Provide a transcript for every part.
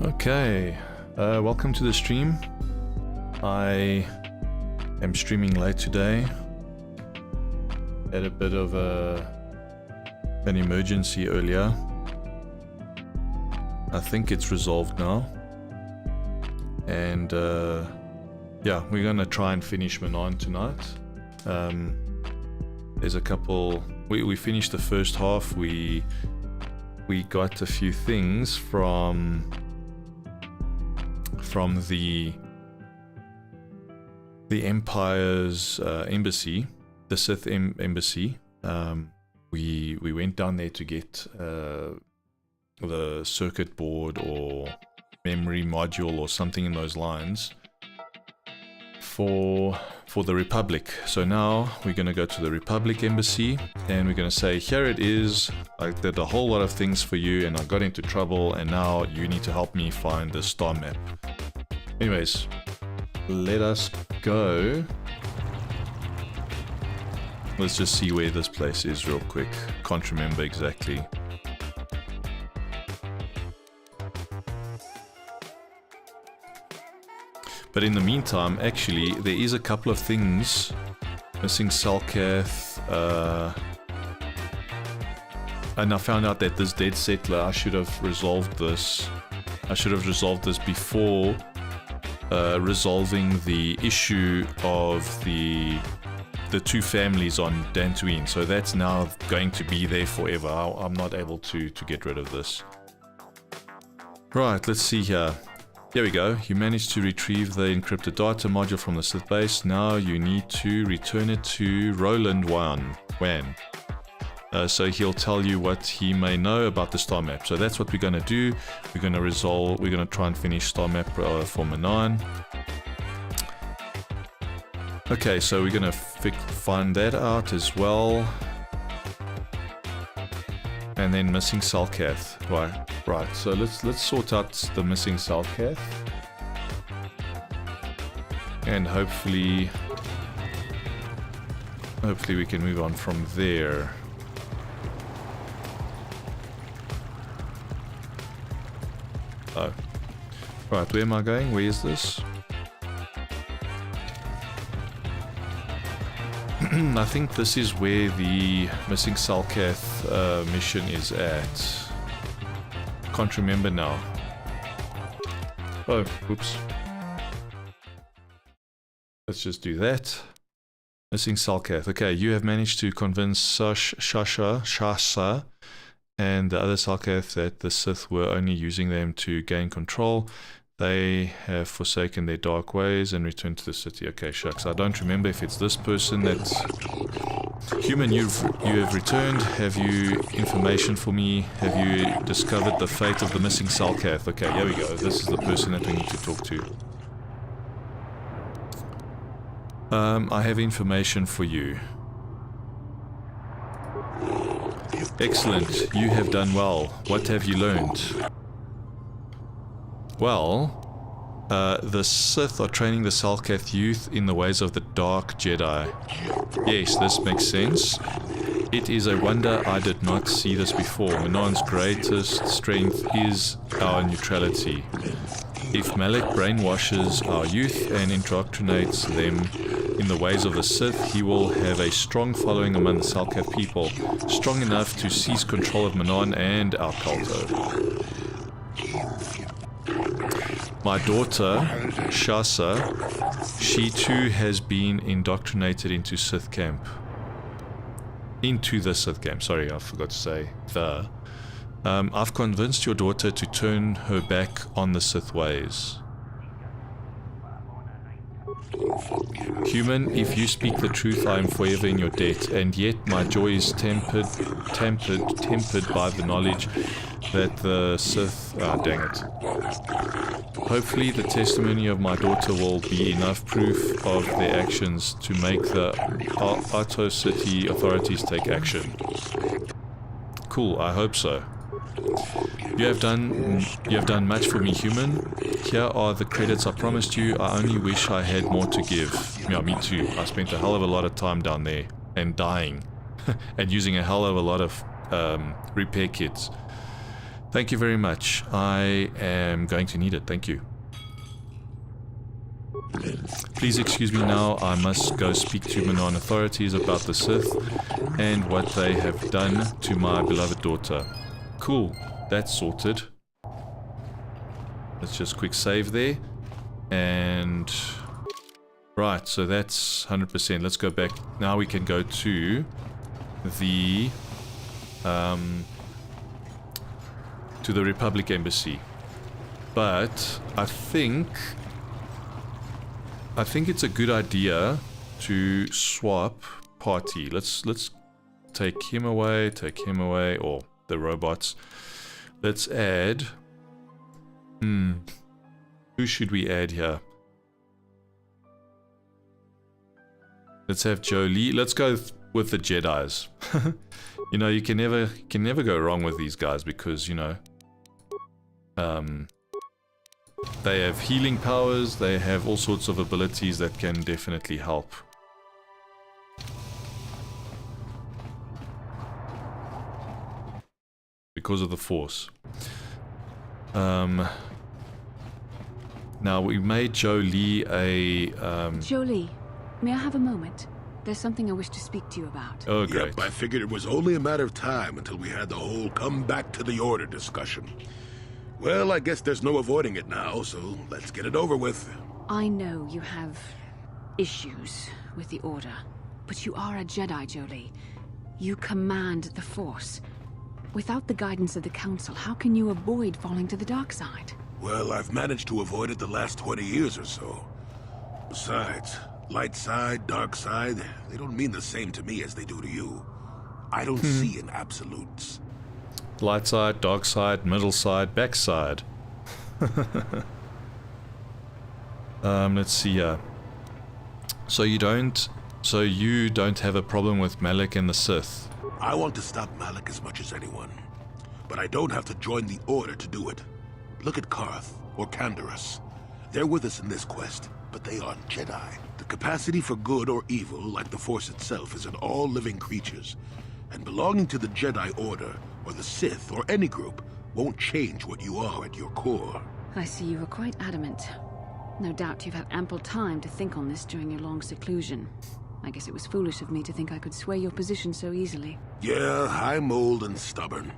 Okay, welcome to the stream. I am streaming late today. Had a bit of an emergency earlier. I think it's resolved now. And yeah, we're gonna try and finish Manaan tonight. There's a couple. We finished the first half. We got a few things from the Empire's embassy, the Sith embassy. We went down there to get the circuit board or memory module or something in those lines for the Republic. So now we're going to go to the Republic embassy and we're going to say, here it is, I did a whole lot of things for you and I got into trouble and now you need to help me find the Starmap. Anyways, let us go. Let's just see where this place is real quick. Can't remember exactly. But in the meantime, actually, there is a couple of things missing. Selkelth, and I found out that this dead settler, I should have resolved this. I should have resolved this before resolving the issue of the two families on Dantooine. So that's now going to be there forever. I'm not able to get rid of this. Right, let's see here. Here we go. You managed to retrieve the encrypted data module from the Sith base. Now you need to return it to Roland Wan. So he'll tell you what he may know about the Starmap. So that's what we're going to do. We're going to try and finish Starmap for Manaan. Okay, so we're going to find that out as well. And then missing Selkath. Right. So let's sort out the missing Selkath. And hopefully we can move on from there. Oh. Right, where am I going? Where is this? I think this is where the missing Selkath mission is at. Can't remember now. Oh, oops. Let's just do that. Missing Selkath. Okay, you have managed to convince Shasa and the other Selkath that the Sith were only using them to gain control. They have forsaken their dark ways and returned to the city. Okay, shucks. I don't remember if it's this person that's... Human, you have returned. Have you information for me? Have you discovered the fate of the missing Selkath? Okay, here we go. This is the person that we need to talk to. I have information for you. Excellent. You have done well. What have you learned? Well, the Sith are training the Selkath youth in the ways of the Dark Jedi. Yes, this makes sense. It is a wonder I did not see this before. Manaan's greatest strength is our neutrality. If Malak brainwashes our youth and indoctrinates them in the ways of the Sith, he will have a strong following among the Selkath people, strong enough to seize control of Manaan and our Elgato. My daughter, Shasa, she too has been indoctrinated into the Sith camp. Sorry, I forgot to say the. I've convinced your daughter to turn her back on the Sith ways. Human, if you speak the truth, I am forever in your debt, and yet my joy is tempered by the knowledge that the Sith... dang it. Hopefully the testimony of my daughter will be enough proof of their actions to make the Ato City authorities take action. Cool, I hope so. You have done much for me, human. Here are the credits I promised you. I only wish I had more to give. Yeah, me too. I spent a hell of a lot of time down there and dying and using a hell of a lot of repair kits. Thank you very much. I am going to need it. Thank you. Please excuse me now. I must go speak to Manaan authorities about the Sith and what they have done to my beloved daughter. Cool. That's sorted. Let's just quick save there. And... right, so that's 100%. Let's go back. Now we can go to the... to the Republic Embassy. But I think it's a good idea to swap party. Let's take him away, or the robots. Let's add... who should we add here? Let's have Jolie. Let's go with the Jedis. You know, you can never go wrong with these guys because, you know, they have healing powers, they have all sorts of abilities that can definitely help. Because of the Force. Now, we made Jolie a... Jolie, may I have a moment? There's something I wish to speak to you about. Oh, great. Yep, I figured it was only a matter of time until we had the whole come back to the order discussion. Well, I guess there's no avoiding it now, so let's get it over with. I know you have issues with the Order, but you are a Jedi, Jolie. You command the Force. Without the guidance of the Council, how can you avoid falling to the dark side? Well, I've managed to avoid it the last 20 years or so. Besides, light side, dark side, they don't mean the same to me as they do to you. I don't see in absolutes. Light side, dark side, middle side, back side. Let's see here. So you don't have a problem with Malak and the Sith? I want to stop Malak as much as anyone. But I don't have to join the Order to do it. Look at Karth, or Canderous. They're with us in this quest, but they aren't Jedi. The capacity for good or evil, like the Force itself, is in all living creatures. And belonging to the Jedi Order, or the Sith, or any group, won't change what you are at your core. I see you were quite adamant. No doubt you've had ample time to think on this during your long seclusion. I guess it was foolish of me to think I could sway your position so easily. Yeah, I'm old and stubborn.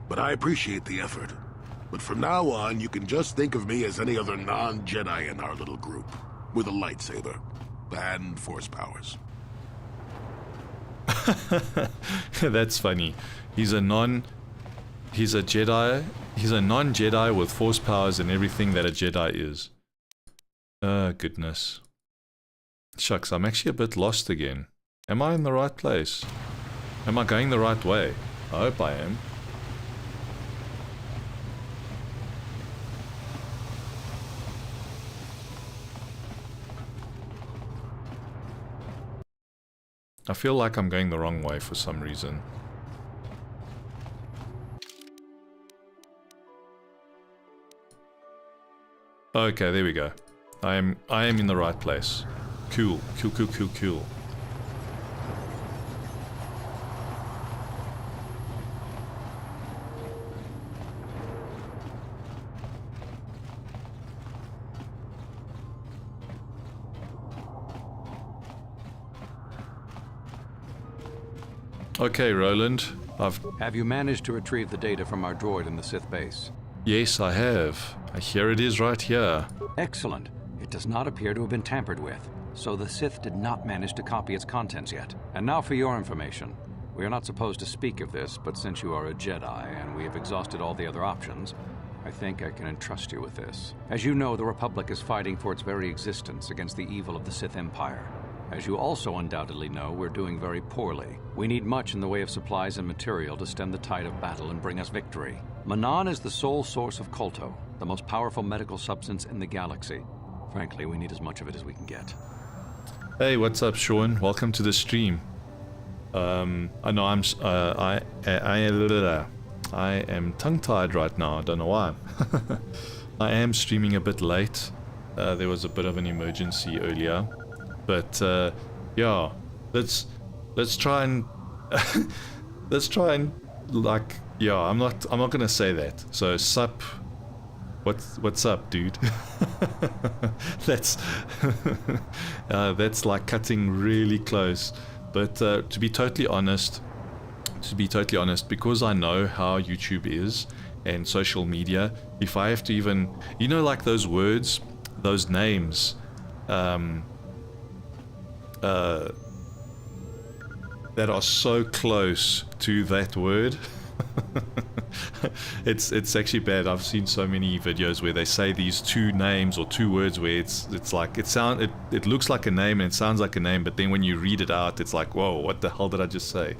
But I appreciate the effort. But from now on, you can just think of me as any other non-Jedi in our little group. With a lightsaber. And Force powers. That's funny. He's a Jedi. He's a non-Jedi with Force powers and everything that a Jedi is. Goodness. Shucks, I'm actually a bit lost again. Am I in the right place? Am I going the right way? I hope I am. I feel like I'm going the wrong way for some reason. Okay, there we go. I am in the right place. Cool. Cool. Okay, Roland. Have you managed to retrieve the data from our droid in the Sith base? Yes, I have. Here it is right here. Excellent. It does not appear to have been tampered with, so the Sith did not manage to copy its contents yet. And now for your information. We are not supposed to speak of this, but since you are a Jedi and we have exhausted all the other options, I think I can entrust you with this. As you know, the Republic is fighting for its very existence against the evil of the Sith Empire. As you also undoubtedly know, we're doing very poorly. We need much in the way of supplies and material to stem the tide of battle and bring us victory. Manaan is the sole source of KOTOR, the most powerful medical substance in the galaxy. Frankly, we need as much of it as we can get. Hey, what's up, Sean? Welcome to the stream. I know I am tongue-tied right now. I don't know why. I am streaming a bit late. There was a bit of an emergency earlier. But yeah, let's try and like, yeah, I'm not gonna say that. So sup, what's up, dude? That's that's like cutting really close. But to be totally honest, because I know how YouTube is and social media, if I have to even, you know, like those words, those names, that are so close to that word, it's actually bad. I've seen so many videos where they say these two names or two words where it's like it looks like a name and it sounds like a name, but then when you read it out, it's like, whoa, what the hell did I just say?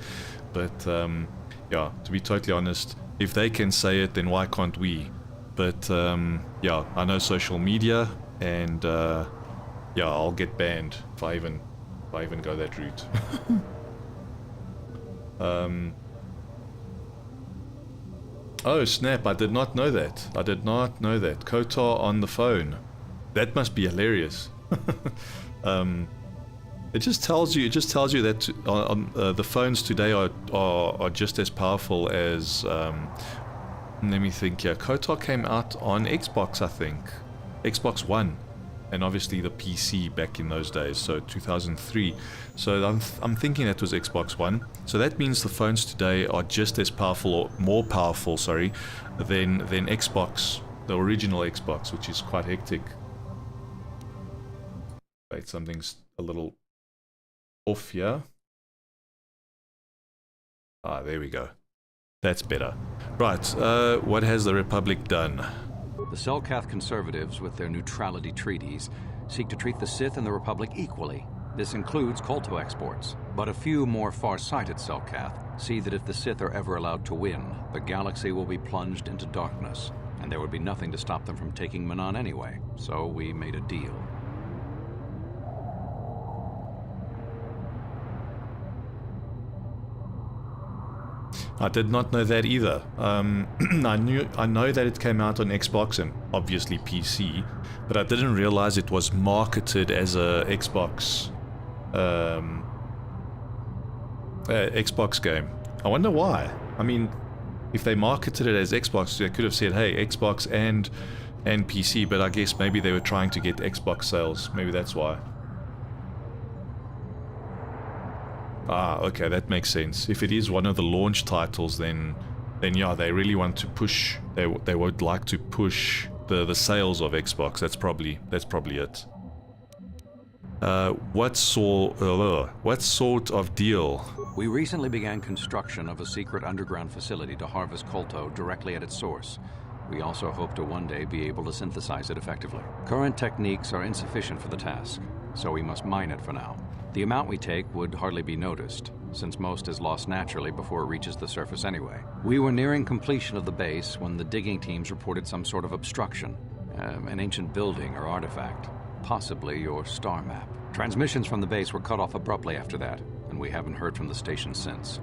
But yeah, to be totally honest, if they can say it, then why can't we? But yeah, I know social media, and yeah, I'll get banned if I even go that route. Oh snap, I did not know that. KOTOR on the phone. That must be hilarious. It just tells you that the phones today are just as powerful as, let me think here. KOTOR came out on Xbox, I think. Xbox One. And obviously the PC back in those days, so 2003. So I'm thinking that was Xbox One. So that means the phones today are just as powerful, or more powerful, sorry, than Xbox, the original Xbox, which is quite hectic. Wait, something's a little off here. Ah, there we go. That's better. Right, what has the Republic done? The Selkath conservatives, with their neutrality treaties, seek to treat the Sith and the Republic equally. This includes KOTOR exports. But a few more far-sighted Selkath see that if the Sith are ever allowed to win, the galaxy will be plunged into darkness, and there would be nothing to stop them from taking Manaan anyway. So we made a deal. I did not know that either. I know that it came out on Xbox and obviously PC, but I didn't realize it was marketed as a Xbox Xbox game. I wonder why. I mean, if they marketed it as Xbox, they could have said, hey, Xbox and PC, but I guess maybe they were trying to get Xbox sales. Maybe that's why. Ah, okay, that makes sense. If it is one of the launch titles, then yeah, they really want to push. They would like to push the sales of Xbox. That's probably it. What sort of deal? We recently began construction of a secret underground facility to harvest kolto directly at its source. We also hope to one day be able to synthesize it effectively. Current techniques are insufficient for the task, so we must mine it for now. The amount we take would hardly be noticed, since most is lost naturally before it reaches the surface anyway. We were nearing completion of the base when the digging teams reported some sort of obstruction. An ancient building or artifact, possibly your Starmap. Transmissions from the base were cut off abruptly after that, and we haven't heard from the station since.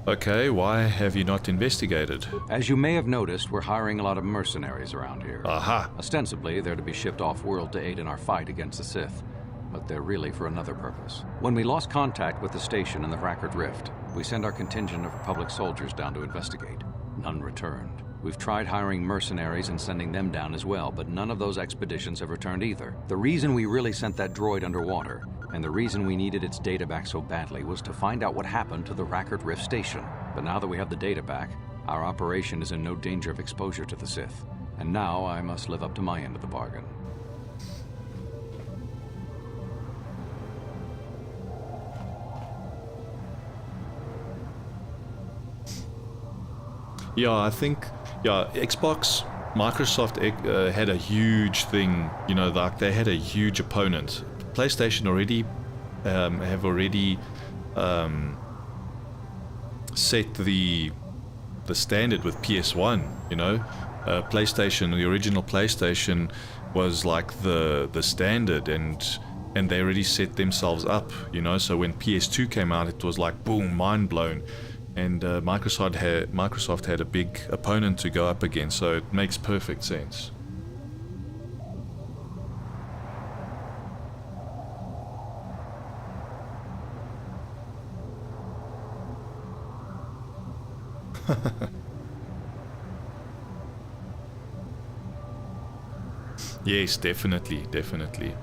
Okay, why have you not investigated? As you may have noticed, we're hiring a lot of mercenaries around here. Aha! Ostensibly, they're to be shipped off-world to aid in our fight against the Sith, but they're really for another purpose. When we lost contact with the station in the Rackard Rift, we sent our contingent of Republic soldiers down to investigate. None returned. We've tried hiring mercenaries and sending them down as well, but none of those expeditions have returned either. The reason we really sent that droid underwater, and the reason we needed its data back so badly, was to find out what happened to the Rackard Rift station. But now that we have the data back, our operation is in no danger of exposure to the Sith. And now I must live up to my end of the bargain. Yeah, I think, yeah, Microsoft had a huge thing, you know, like they had a huge opponent. PlayStation already have already set the standard with PS1, you know. PlayStation, the original PlayStation was like the standard, and they already set themselves up, you know. So when PS2 came out, it was like boom, mind blown. And Microsoft had a big opponent to go up against, so it makes perfect sense. Yes, definitely, definitely.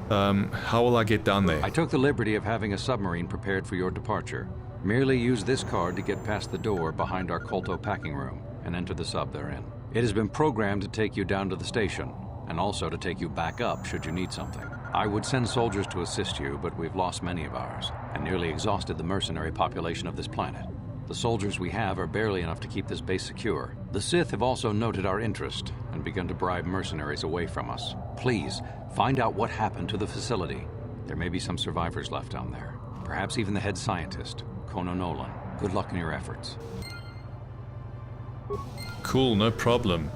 How will I get down there? I took the liberty of having a submarine prepared for your departure. Merely use this card to get past the door behind our KOTOR packing room and enter the sub therein. It has been programmed to take you down to the station, and also to take you back up should you need something. I would send soldiers to assist you, but we've lost many of ours, and nearly exhausted the mercenary population of this planet. The soldiers we have are barely enough to keep this base secure. The Sith have also noted our interest and begun to bribe mercenaries away from us. Please, find out what happened to the facility. There may be some survivors left down there. Perhaps even the head scientist, Kono Nolan. Good luck in your efforts. Cool, no problem.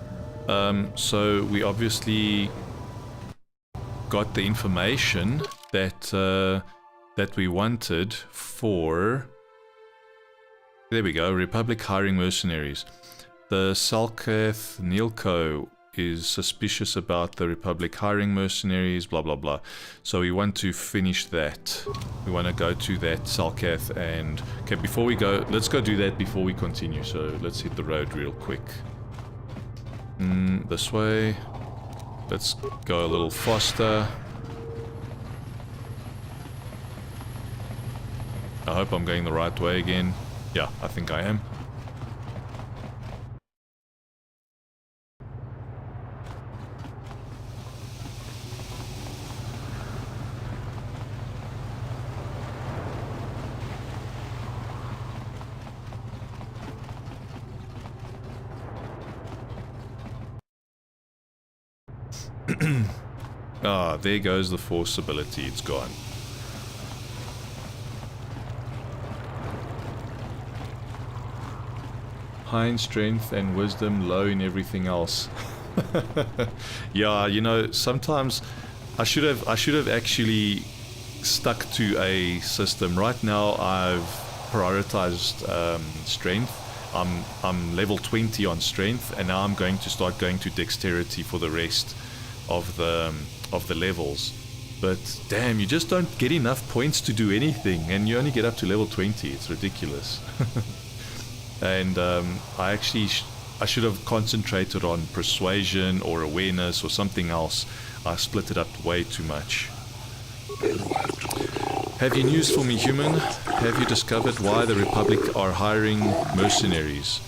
So we obviously got the information that that we wanted for... There we go, Republic hiring mercenaries. The Selkelth Nilco is suspicious about the Republic hiring mercenaries, blah blah blah. So we want to finish that. We want to go to that Selkath and... Okay, before we go, let's go do that before we continue. So let's hit the road real quick. This way. Let's go a little faster. I hope I'm going the right way again. Yeah, I think I am. Ah, there goes the force ability, it's gone. High in strength and wisdom, low in everything else. Yeah, you know, sometimes I should have actually stuck to a system. Right now I've prioritized strength. I'm level 20 on strength, and now I'm going to start going to dexterity for the rest of the levels. But damn, you just don't get enough points to do anything, and you only get up to level 20. It's ridiculous. And I should have concentrated on persuasion or awareness or something else. I split it up way too much. Have you news for me, human? Have you discovered why the Republic are hiring mercenaries?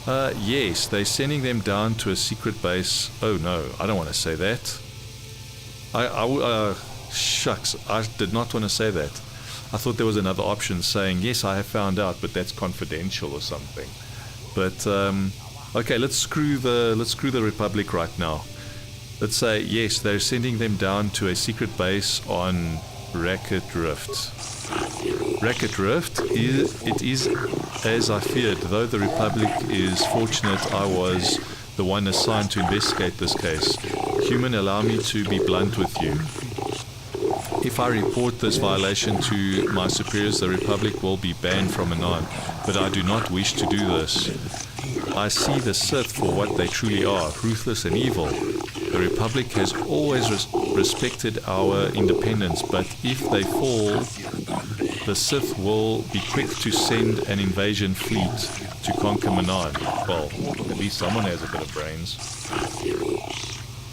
Yes, they're sending them down to a secret base. Oh no, I don't want to say that. Shucks, I did not want to say that. I thought there was another option saying, yes, I have found out, but that's confidential or something. But, okay, let's screw the Republic right now. Let's say, yes, they're sending them down to a secret base on Racket Rift. Racket Rift, it is as I feared. Though the Republic is fortunate I was the one assigned to investigate this case. Human, allow me to be blunt with you. If I report this violation to my superiors, the Republic will be banned from Manaan, but I do not wish to do this. I see the Sith for what they truly are, ruthless and evil. The Republic has always respected our independence, but if they fall, the Sith will be quick to send an invasion fleet to conquer Manaan. Well, at least someone has a bit of brains.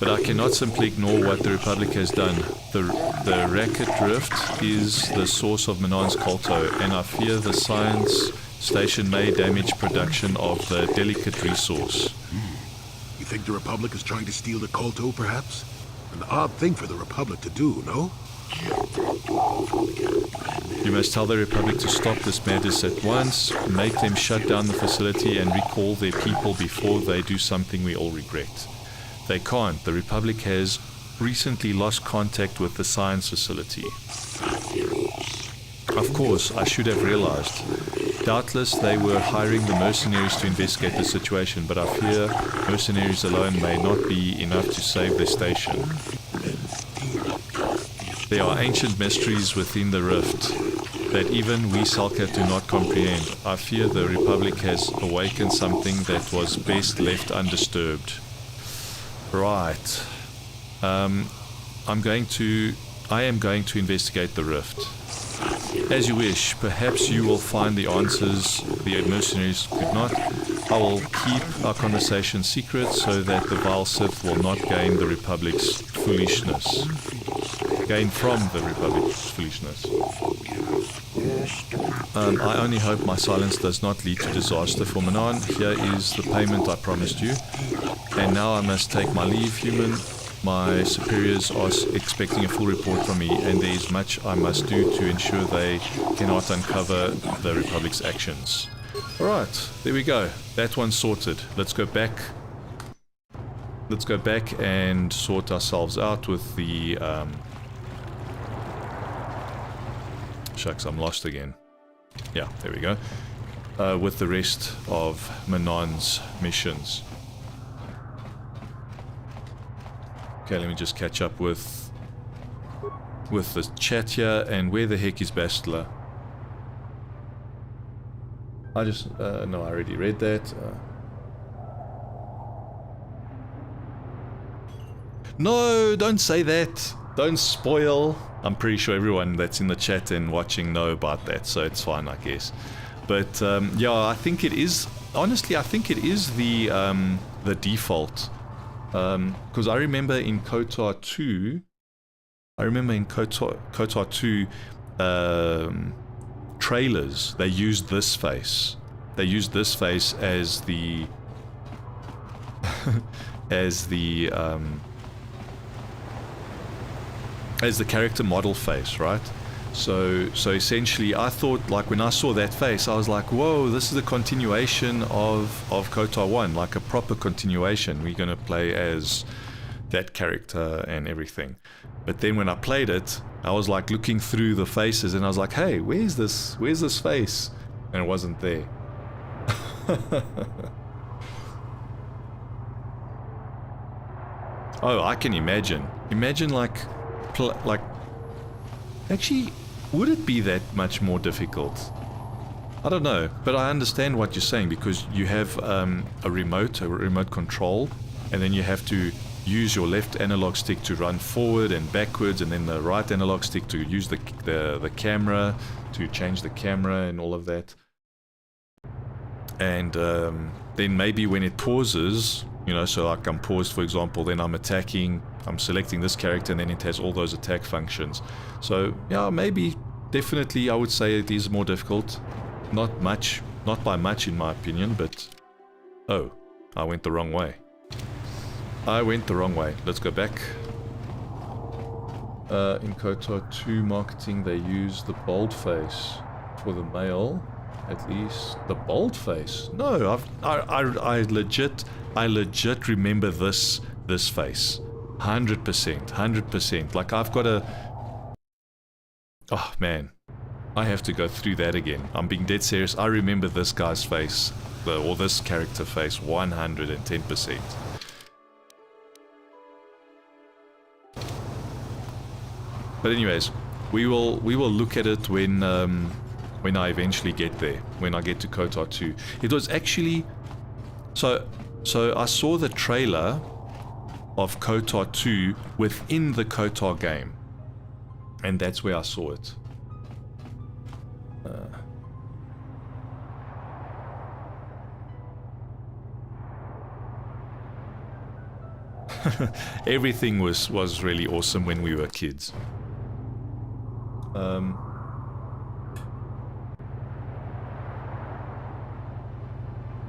But I cannot simply ignore what the Republic has done. The Racket Rift is the source of Manaan's KOTOR, and I fear the science station may damage production of the delicate resource. You think the Republic is trying to steal the KOTOR, perhaps? An odd thing for the Republic to do, no? You must tell the Republic to stop this madness at once, make them shut down the facility and recall their people before they do something we all regret. They can't. The Republic has recently lost contact with the science facility. Of course, I should have realized. Doubtless they were hiring the mercenaries to investigate the situation, but I fear mercenaries alone may not be enough to save their station. There are ancient mysteries within the rift that even we Selkath do not comprehend. I fear the Republic has awakened something that was best left undisturbed. Right. I am going to investigate the rift. as you wish. Perhaps you will find the answers the mercenaries could not. I will keep our conversation secret so that the vile Sith will not gain the Republic's foolishness. Gain from the Republic's foolishness. I only hope my silence does not lead to disaster for Manaan. Here is the payment I promised you. And now I must take my leave, human. My superiors are expecting a full report from me, and there is much I must do to ensure they cannot uncover the Republic's actions. Alright, there we go. That one's sorted. Let's go back. Let's go back and sort ourselves out with the... Shucks, I'm lost again. Yeah, there we go. With the rest of Manaan's missions. Okay, let me just catch up with the chat here. And where the heck is Bastila? I just... no, I already read that. No, don't say that. Don't spoil. I'm pretty sure everyone that's in the chat and watching know about that, so it's fine, I guess. But yeah, I think it is. Honestly, I think it is the default. Because I remember in KOTOR 2, KOTOR 2 trailers, they used this face. They used this face as the as the character model face, right? So essentially, I thought, like, when I saw that face, I was like, whoa, this is a continuation of KOTOR 1, like a proper continuation. We're gonna play as that character and everything. But then when I played it, I was like looking through the faces, and I was like, hey, where's this face? And it wasn't there. Oh, I can imagine. Imagine like, actually, would it be that much more difficult? I don't know, but I understand what you're saying, because you have a remote control, and then you have to use your left analog stick to run forward and backwards, and then the right analog stick to use the camera to change the camera and all of that. And then maybe when it pauses, you know, so like I'm paused, for example, then I'm selecting this character, and then it has all those attack functions. So yeah, maybe, definitely I would say it is more difficult. Not by much in my opinion, but... Oh, I went the wrong way. Let's go back. In KOTOR 2 marketing, they use the boldface for the male, at least. The boldface? No, I legit remember this face. 100%. Like, I've got a... Oh man, I have to go through that again. I'm being dead serious. I remember this guy's face, or this character face, 110%. But anyways, we will look at it when I eventually get there, when I get to KOTOR 2. It was actually... So I saw the trailer of KOTOR 2 within the KOTOR game. And that's where I saw it. Everything was really awesome when we were kids.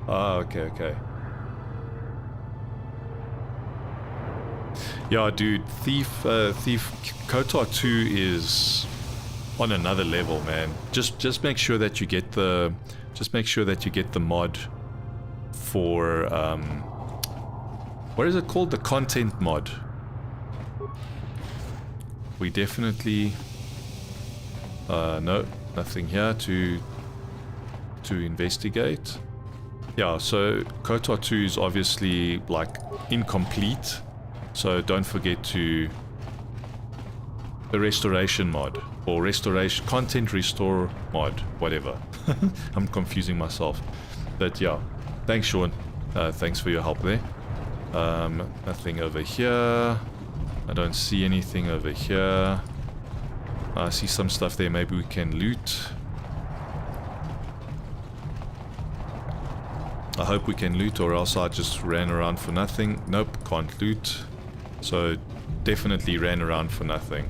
Okay. Yeah, dude, Thief KOTOR 2 is on another level, man. Just make sure that you get the mod for what is it called? The content mod. We definitely no, nothing here to investigate. Yeah, so KOTOR 2 is obviously like incomplete. So don't forget to the restoration mod, or restoration content restore mod, whatever. I'm confusing myself, but yeah. Thanks, Sean. Thanks for your help there. Nothing over here. I don't see anything over here. I see some stuff there maybe we can loot. I hope we can loot, or else I just ran around for nothing. Nope, can't loot. So definitely ran around for nothing.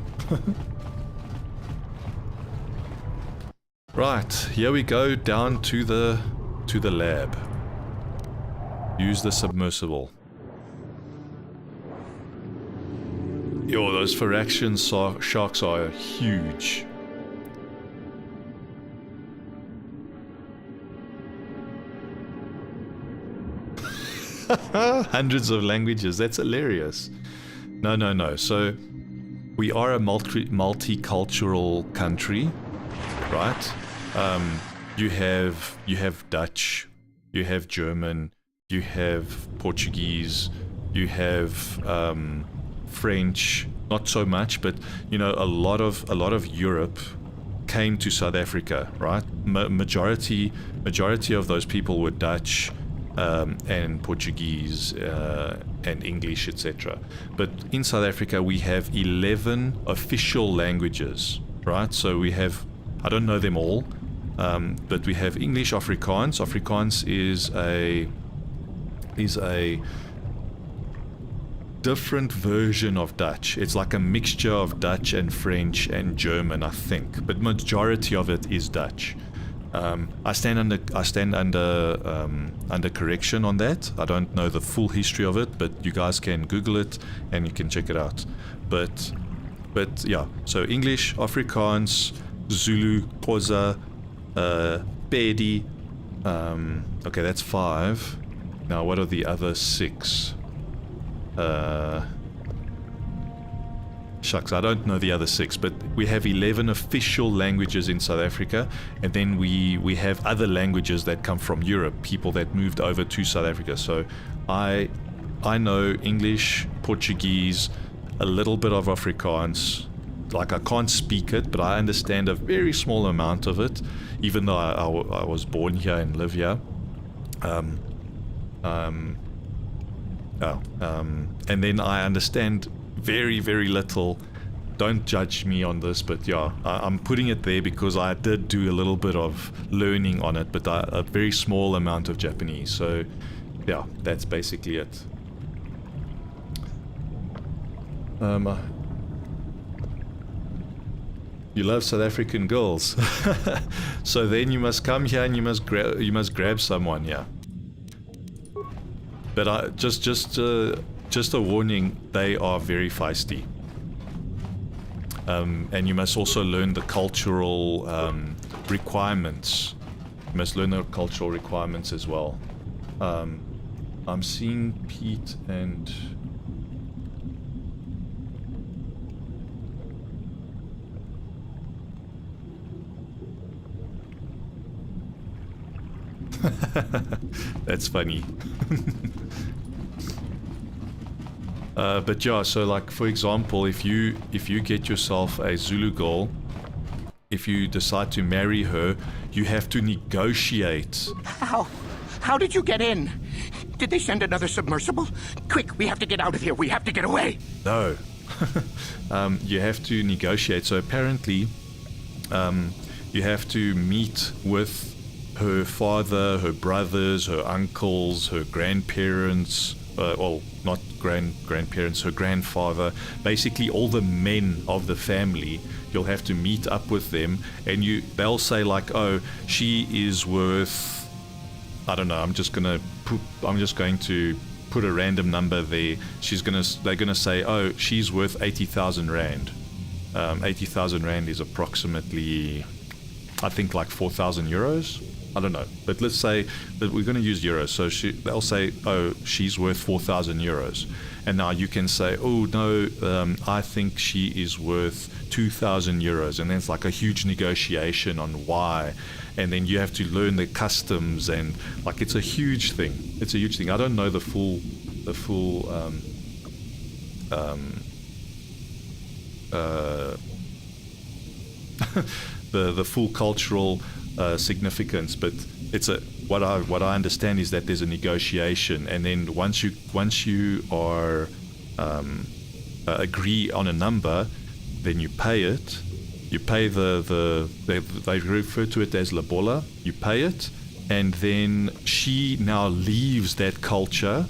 Right, here we go down to the lab. Use the submersible. Yo, those Phyraxian sharks are huge. Hundreds of languages, that's hilarious. No. So, we are a multicultural country, right? You have Dutch, you have German, you have Portuguese, you have French, not so much, but you know, a lot of Europe came to South Africa, right? Majority of those people were Dutch, and Portuguese, and English, etc. But in South Africa we have 11 official languages, right? So we have, I don't know them all, but we have English, Afrikaans. Afrikaans is a different version of Dutch. It's like a mixture of Dutch and French and German, I think, but majority of it is Dutch. I stand under correction on that. I don't know the full history of it, but you guys can Google it and you can check it out. But yeah, so English, Afrikaans, Zulu, Xhosa, Pedi. Okay, that's 5. Now, what are the other 6? Shucks, I don't know the other 6, but we have 11 official languages in South Africa, and then we have other languages that come from Europe, people that moved over to South Africa. So I know English, Portuguese, a little bit of Afrikaans. Like, I can't speak it, but I understand a very small amount of it, even though I was born here and live here. And then I understand very, very little. Don't judge me on this, but yeah, I'm putting it there because I did do a little bit of learning on it, but a very small amount of Japanese. So yeah, that's basically it. You love South African girls. So then you must come here and you must grab someone here. But just a warning, they are very feisty. And you must also learn the cultural requirements. You must learn the cultural requirements as well. I'm seeing Pete and... That's funny. But yeah, so like, for example, if you get yourself a Zulu girl, if you decide to marry her, you have to negotiate. How did you get in? Did they send another submersible? Quick, we have to get out of here. We have to get away. No. You have to negotiate. So apparently, you have to meet with her father, her brothers, her uncles, her grandparents, well, not grandparents, her grandfather, basically all the men of the family. You'll have to meet up with them, and they'll say like, oh, she is worth, I don't know, I'm just going to put a random number there. They're gonna say, oh, she's worth 80,000 rand. 80,000 rand is approximately, I think, like 4,000 euros. I don't know, but let's say that we're going to use euros. So they'll say, oh, she's worth 4,000 euros. And now you can say, oh, no, I think she is worth 2,000 euros. And then it's like a huge negotiation on why. And then you have to learn the customs, and like, it's a huge thing. It's a huge thing. I don't know the full the full cultural significance, but it's what I understand is that there's a negotiation, and then once you are agree on a number, then you pay it, You pay they refer to it as Labola. You pay it, and then she now leaves that culture,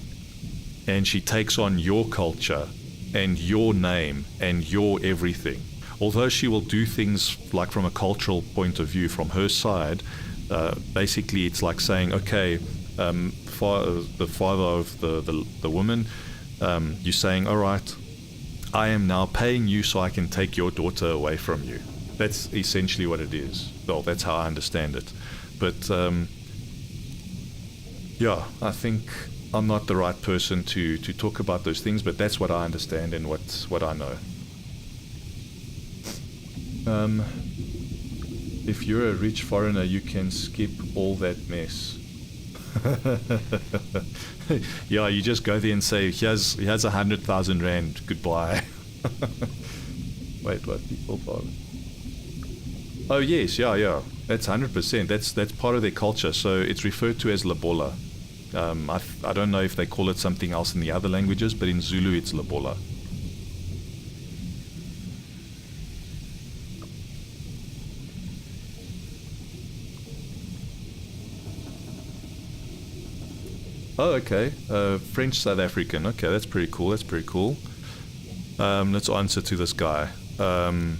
and she takes on your culture, and your name, and your everything. Although she will do things like from a cultural point of view, from her side, basically it's like saying, okay, the father of the woman, you're saying, all right, I am now paying you so I can take your daughter away from you. That's essentially what it is. Well, that's how I understand it. But yeah, I think I'm not the right person to talk about those things, but that's what I understand and what I know. If you're a rich foreigner, you can skip all that mess. Yeah, you just go there and say, here's 100,000 rand, goodbye. Wait, what? People bother? Oh yes, yeah, that's 100%. That's part of their culture, so it's referred to as Labola. I don't know if they call it something else in the other languages, but in Zulu it's Labola. Oh, okay. French South African. Okay, that's pretty cool. Let's answer to this guy. I'm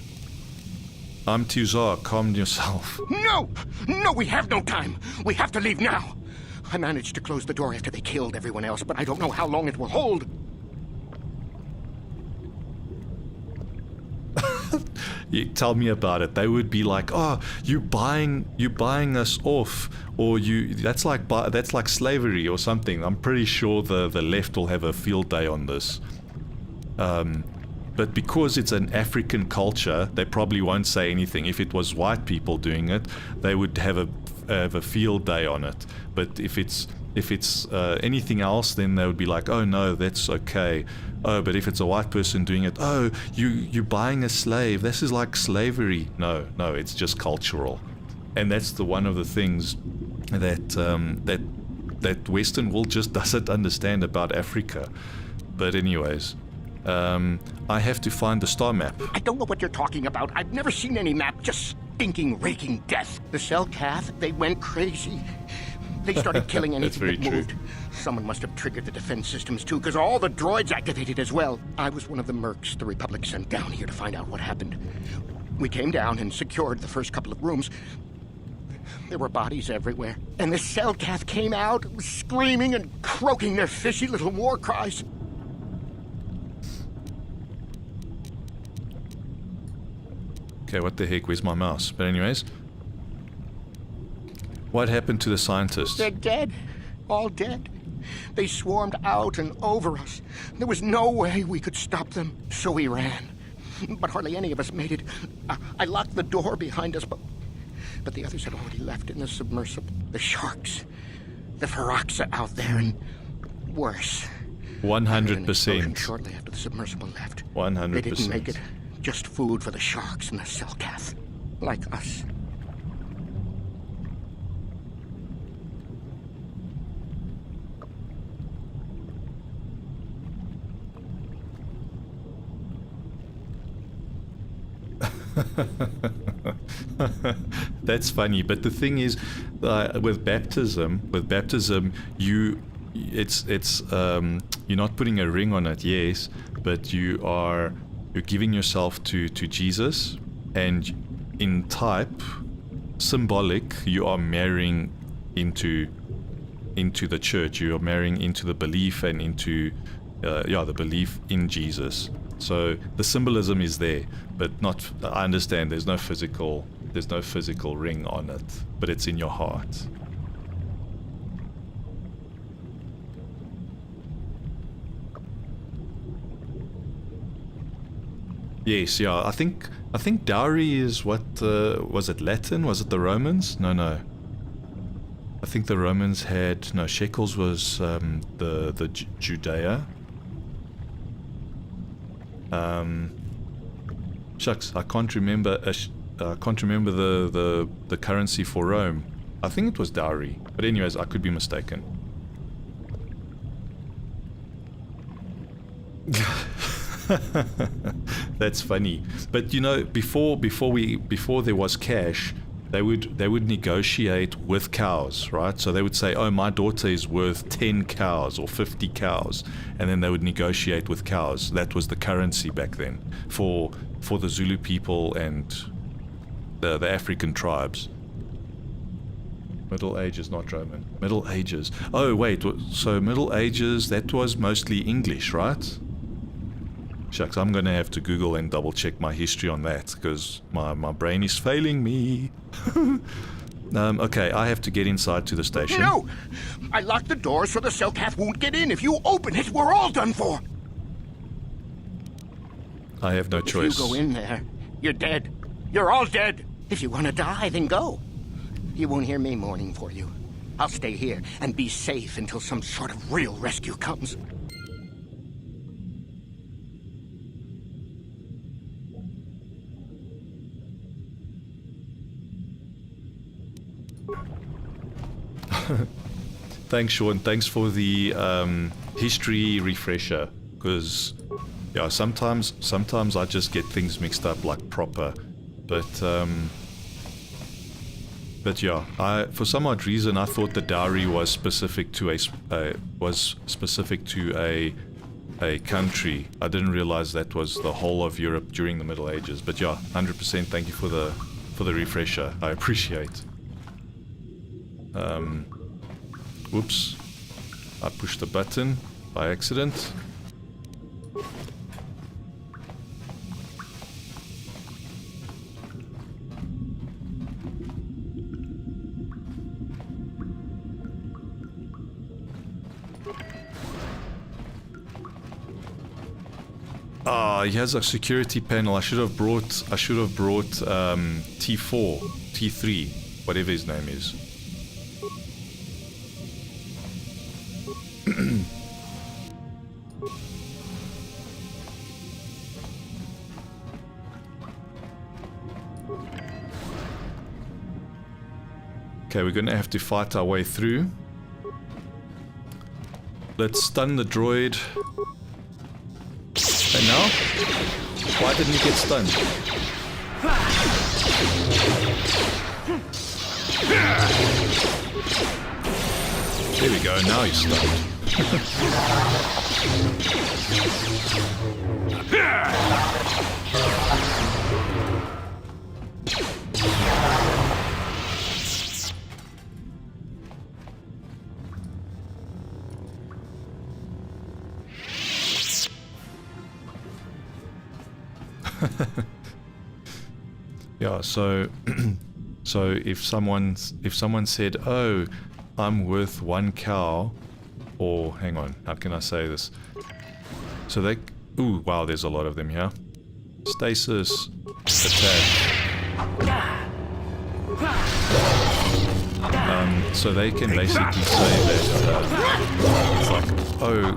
Tiozar. Calm yourself. No! No, we have no time. We have to leave now. I managed to close the door after they killed everyone else, but I don't know how long it will hold. You tell me about it. They would be like, "Oh, you buying us off, or that's like slavery or something." I'm pretty sure the left will have a field day on this. But because it's an African culture, they probably won't say anything. If it was white people doing it, they would have a field day on it. But if it's anything else, then they would be like, "Oh no, that's okay." Oh, but if it's a white person doing it, "Oh, you buying a slave, this is like slavery." No, it's just cultural. And that's one of the things that Western world just doesn't understand about Africa. But anyways, I have to find the star map. I don't know what you're talking about. I've never seen any map, just stinking, raking death. The Selkath, they went crazy. They started killing anything that moved. Someone must have triggered the defense systems too, because all the droids activated as well. I was one of the mercs the Republic sent down here to find out what happened. We came down and secured the first couple of rooms. There were bodies everywhere. And the Selkath came out, screaming and croaking their fishy little war cries. Okay, what the heck? Where's my mouse? But anyways, what happened to the scientists? They're dead. All dead. They swarmed out and over us. There was no way we could stop them, so we ran. But hardly any of us made it. I locked the door behind us, but the others had already left in the submersible. The sharks, the Feroxa out there, and worse. 100%. Shortly after the submersible left. 100%. They didn't make it. Just food for the sharks and the Selkath. Like us. That's funny, but the thing is, with baptism, you're not putting a ring on it, yes, but you're giving yourself to Jesus, and in type, symbolic, you are marrying into the church. You are marrying into the belief and into the belief in Jesus. So the symbolism is there, but not. I understand. There's no physical ring on it, but it's in your heart. Yes, yeah. I think dowry is what was it Latin? Was it the Romans? No. I think the Romans had shekels was the Judea. Shucks, I can't remember. The currency for Rome. I think it was dowry, but anyways, I could be mistaken. That's funny. But you know, before there was cash, they would negotiate with cows, right? So they would say, oh, my daughter is worth 10 cows or 50 cows, and then they would negotiate with cows. That was the currency back then for the Zulu people and the African tribes. Middle Ages, not Roman. Middle Ages. Oh wait, so Middle Ages, that was mostly English, right? Shucks, I'm gonna have to Google and double check my history on that, because my brain is failing me. Okay, I have to get inside to the station. No! I locked the door so the Selkath won't get in. If you open it, we're all done for. I have no choice. If you go in there, you're dead. You're all dead. If you want to die, then go. You won't hear me mourning for you. I'll stay here and be safe until some sort of real rescue comes. Thanks, Sean. Thanks for the history refresher. Because, yeah, sometimes I just get things mixed up like proper. But yeah, for some odd reason I thought the dowry was specific to a country. I didn't realize that was the whole of Europe during the Middle Ages. But yeah, 100%. Thank you for the refresher. I appreciate. Whoops. I pushed the button by accident. Ah, he has a security panel. I should have brought T4, T3, whatever his name is. Okay, we're gonna have to fight our way through. Let's stun the droid. And now? Why didn't he get stunned? There we go, now he's stunned. Yeah, so so if someone said, oh, I'm worth 1 cow, or hang on, how can I say this? So they, ooh, wow, there's a lot of them here. Stasis, attack. So they can basically say that it's like, oh,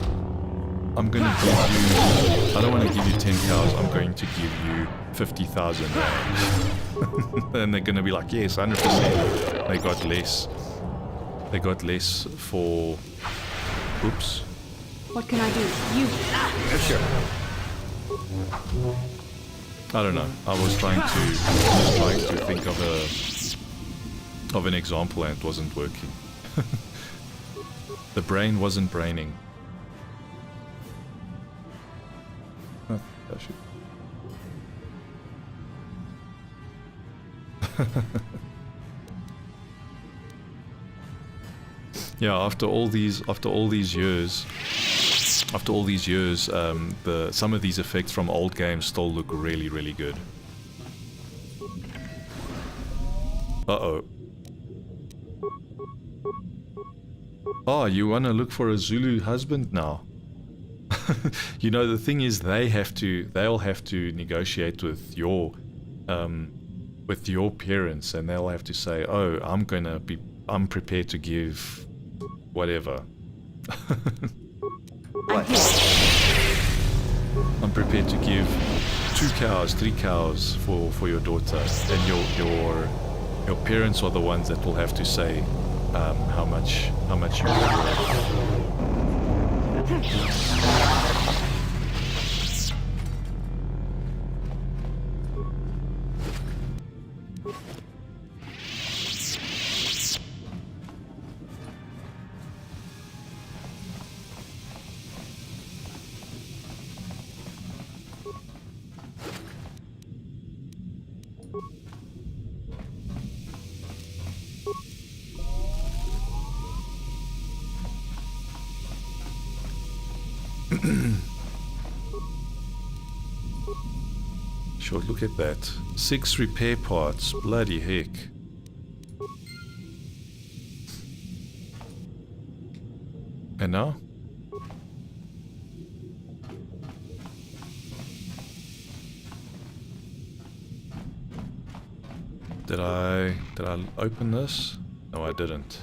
I'm gonna give you, I don't want to give you 10 cows, I'm going to give you 50,000 rand. And they're gonna be like, yes, 100%. They got less. They got less for, oops. What can I do? You. Yes, sir. I don't know. I was trying to think of an example and it wasn't working. The brain wasn't braining. Oh, that should. Yeah, after all these years, some of these effects from old games still look really, really good. Uh-oh. Oh, you want to look for a Zulu husband now? You know, the thing is, they'll have to negotiate with your parents, and they'll have to say, oh, I'm prepared to give whatever. I'm here. I'm prepared to give 2 cows, 3 cows for your daughter, and your parents are the ones that will have to say how much you are worth. Sure, look at that. 6 repair parts. Bloody heck. And now? Did I open this? No, I didn't.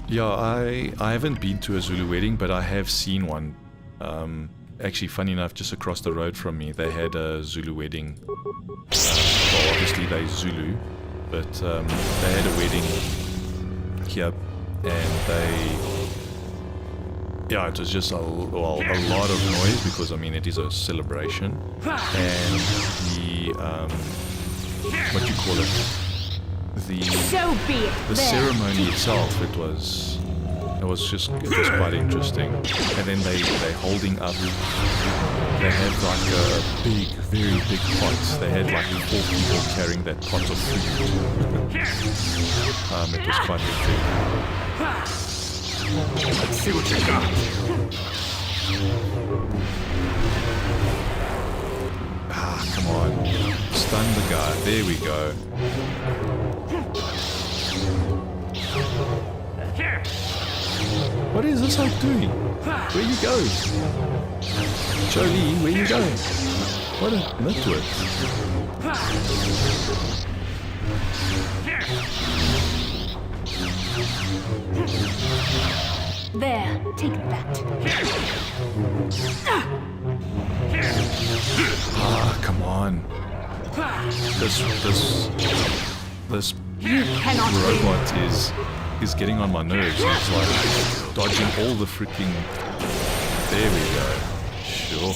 Yeah, I haven't been to a Zulu wedding, but I have seen one. Actually, funny enough, just across the road from me, they had a Zulu wedding. Well, obviously they're Zulu, but they had a wedding here, and yeah, it was just a lot of noise because, I mean, it is a celebration, and the what you call it? The ceremony itself, it was quite interesting. And then they holding up, they had like a big, very big pot. They had like 4 people carrying that pot of food. It was quite big. Let's see what you got. Ah, come on. Stun the guy. There we go. What is this like doing? Where you go? Jolie, where you going? What a nitwit. There, take that. Ah, come on. This robot is getting on my nerves. It's like dodging all the freaking... There we go. Sure.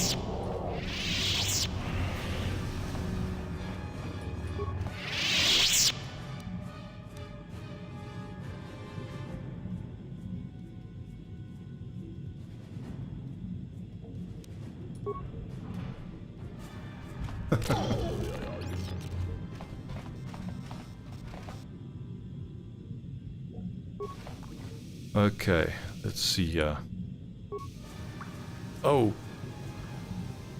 Okay, let's see here. Oh!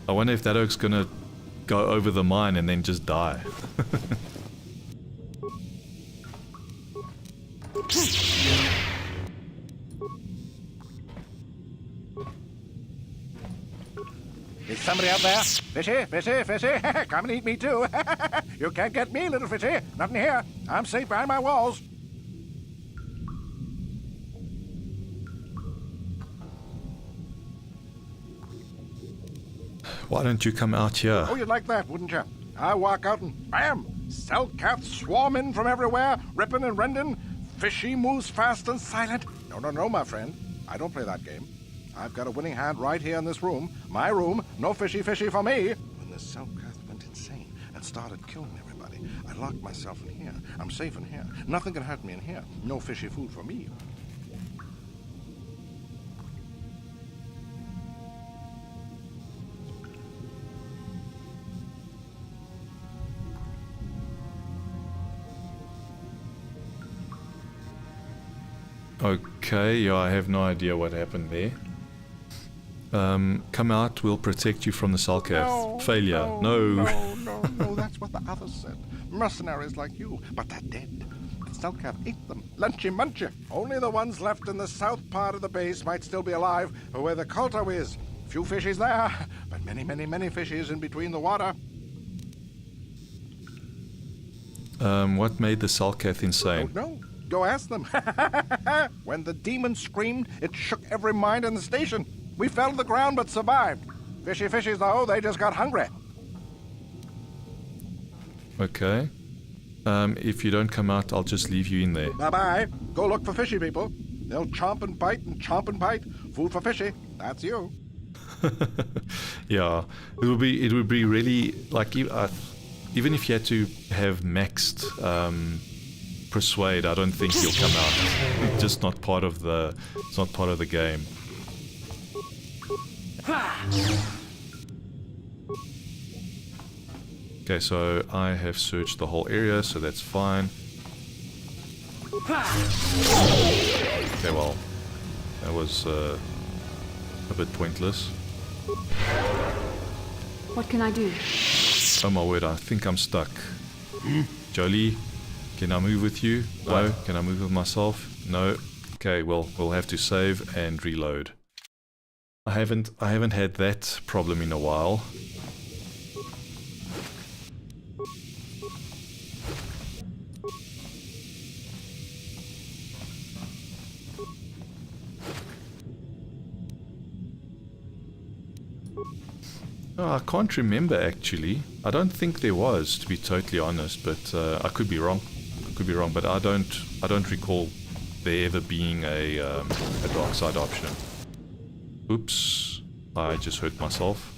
I wonder if that oak's gonna go over the mine and then just die. Is somebody out there? Fishy, fishy, fishy, come and eat me too. You can't get me, little fishy. Not in here. I'm safe behind my walls. Why don't you come out here? Oh, you'd like that, wouldn't you? I walk out and bam! Selkath swarm in from everywhere, ripping and rending. Fishy moves fast and silent. No, my friend. I don't play that game. I've got a winning hand right here in this room. My room. No fishy for me. When the Selkath went insane and started killing everybody, I locked myself in here. I'm safe in here. Nothing can hurt me in here. No fishy food for me. Okay, yeah, I have no idea what happened there. Come out, we'll protect you from the Selkath. No, Failure. No, that's what the others said. Mercenaries like you, but they're dead. The Selkath ate them. Lunchy munchy. Only the ones left in the south part of the base might still be alive, where the KOTOR is. Few fishies there, but many fishies in between the water. What made the Selkath insane? Don't know. Go ask them. When the demon screamed, it shook every mind in the station. We fell to the ground but survived. Fishies, though, they just got hungry. Okay. If you don't come out, I'll just leave you in there. Bye-bye. Go look for fishy people. They'll chomp and bite and chomp and bite. Food for fishy. That's you. Yeah, it would be really like even if you had to have maxed persuade, I don't think he'll come out. It's just not part of the. It's not part of the game. Okay, so I have searched the whole area, so that's fine. Okay, well, that was a bit pointless. What can I do? Oh my word, I think I'm stuck. Jolie, can I move with you? No. Can I move with myself? No. Okay, well, we'll have to save and reload. I haven't had that problem in a while. Oh, I can't remember actually. I don't think there was, to be totally honest, but I could be wrong. But I don't recall there ever being a dark side option. Oops, I just hurt myself.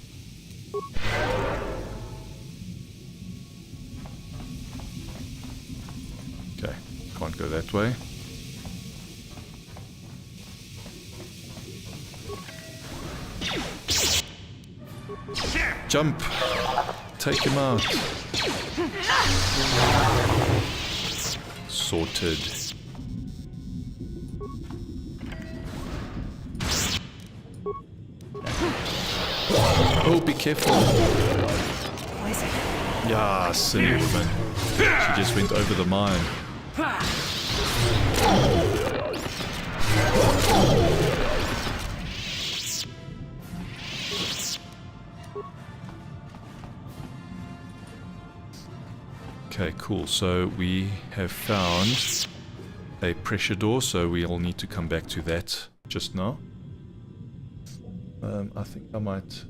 Okay, can't go that way. Jump! Take him out. Sorted. Oh, be careful. Yeah, silly woman. She just went over the mine. Okay, cool. So we have found a pressure door, so we'll need to come back to that just now. I think I might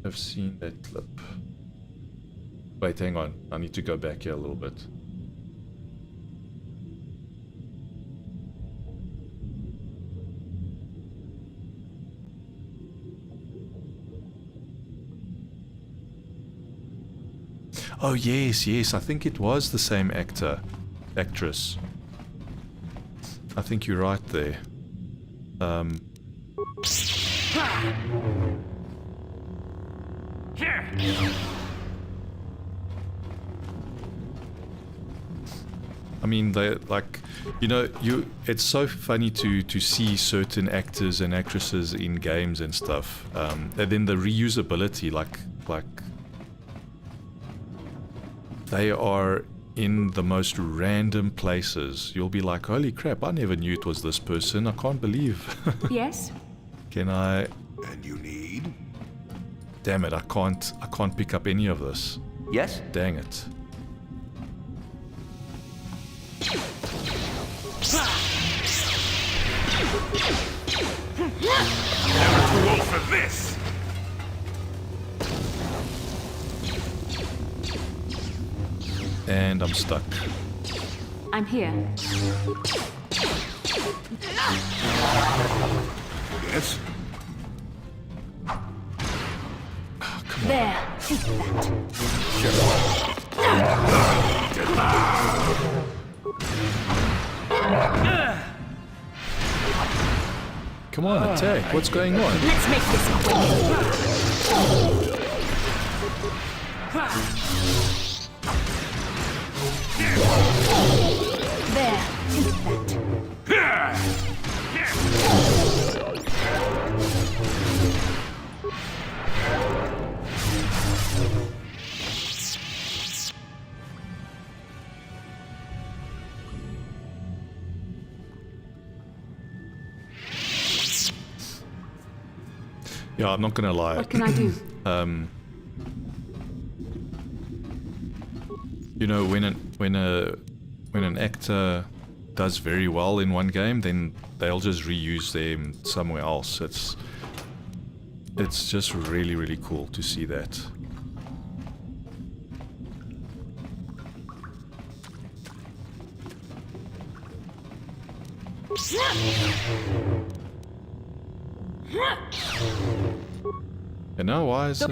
have seen that clip. Wait, hang on. I need to go back here a little bit. Oh yes, I think it was the same actress. I think you're right there. I mean, they like, you know, it's so funny to see certain actors and actresses in games and stuff, and then the reusability, like they are in the most random places. You'll be like, holy crap, I never knew it was this person. I can't believe. Yes? Can I? And you need? Damn it, I can't pick up any of this. Yes? Dang it. Never too old for this! And I'm stuck. I'm here. Yes? Oh, come on. There, take that. Come on, attack. What's going on? Let's make this quick. There, take that. Yeah, I'm not gonna lie. What can I do? You know, when an actor does very well in one game, then they'll just reuse them somewhere else. It's just really, really cool to see that. And now why is it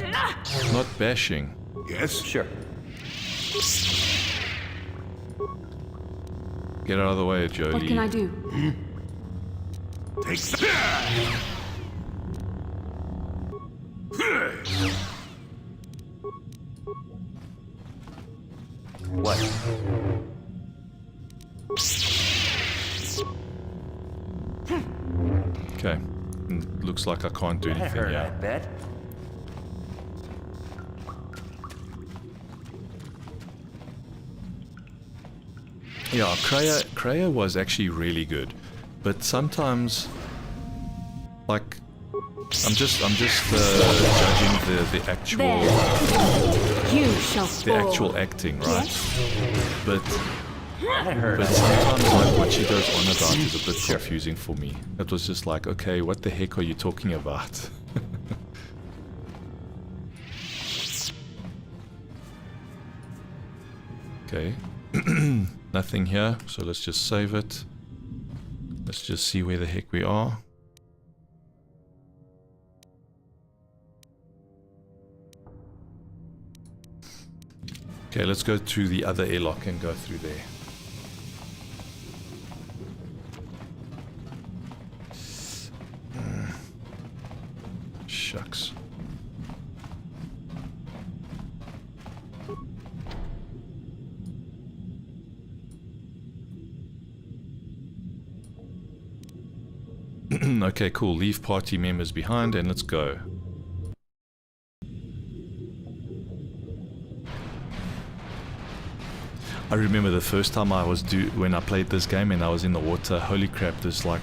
not bashing? Yes? Sure. Get out of the way, Jolie. What can I do? Take What? Okay. Looks like I can't do anything I yet. bet. Yeah, Kreia was actually really good, but sometimes, like, I'm just judging the actual There. You shall the fall. actual acting, right? But I heard. but sometimes like what she goes on about is a bit confusing for me. It was just like, okay, what the heck are you talking about? Okay. Nothing here, so let's just save it. Let's just see where the heck we are. Okay, let's go to the other airlock and go through there. Shucks. Okay, cool. Leave party members behind and let's go. I remember the first time when I played this game and I was in the water, holy crap, there's like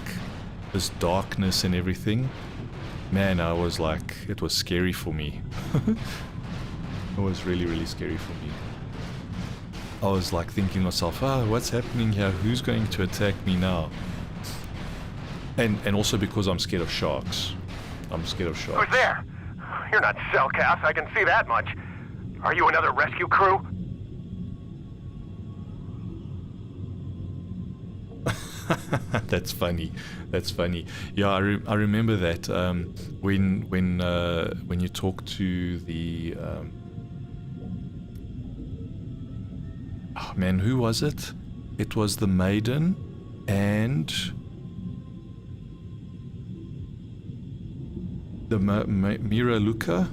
this darkness and everything. Man, I was like, it was scary for me. It was really, really scary for me. I was like thinking to myself, what's happening here? Who's going to attack me now? And also because I'm scared of sharks. I'm scared of sharks. Who's there? You're not Selkath, I can see that much. Are you another rescue crew? That's funny. That's funny. Yeah, I remember that when you talk to the oh man, who was it? It was the maiden and the Mira Luca.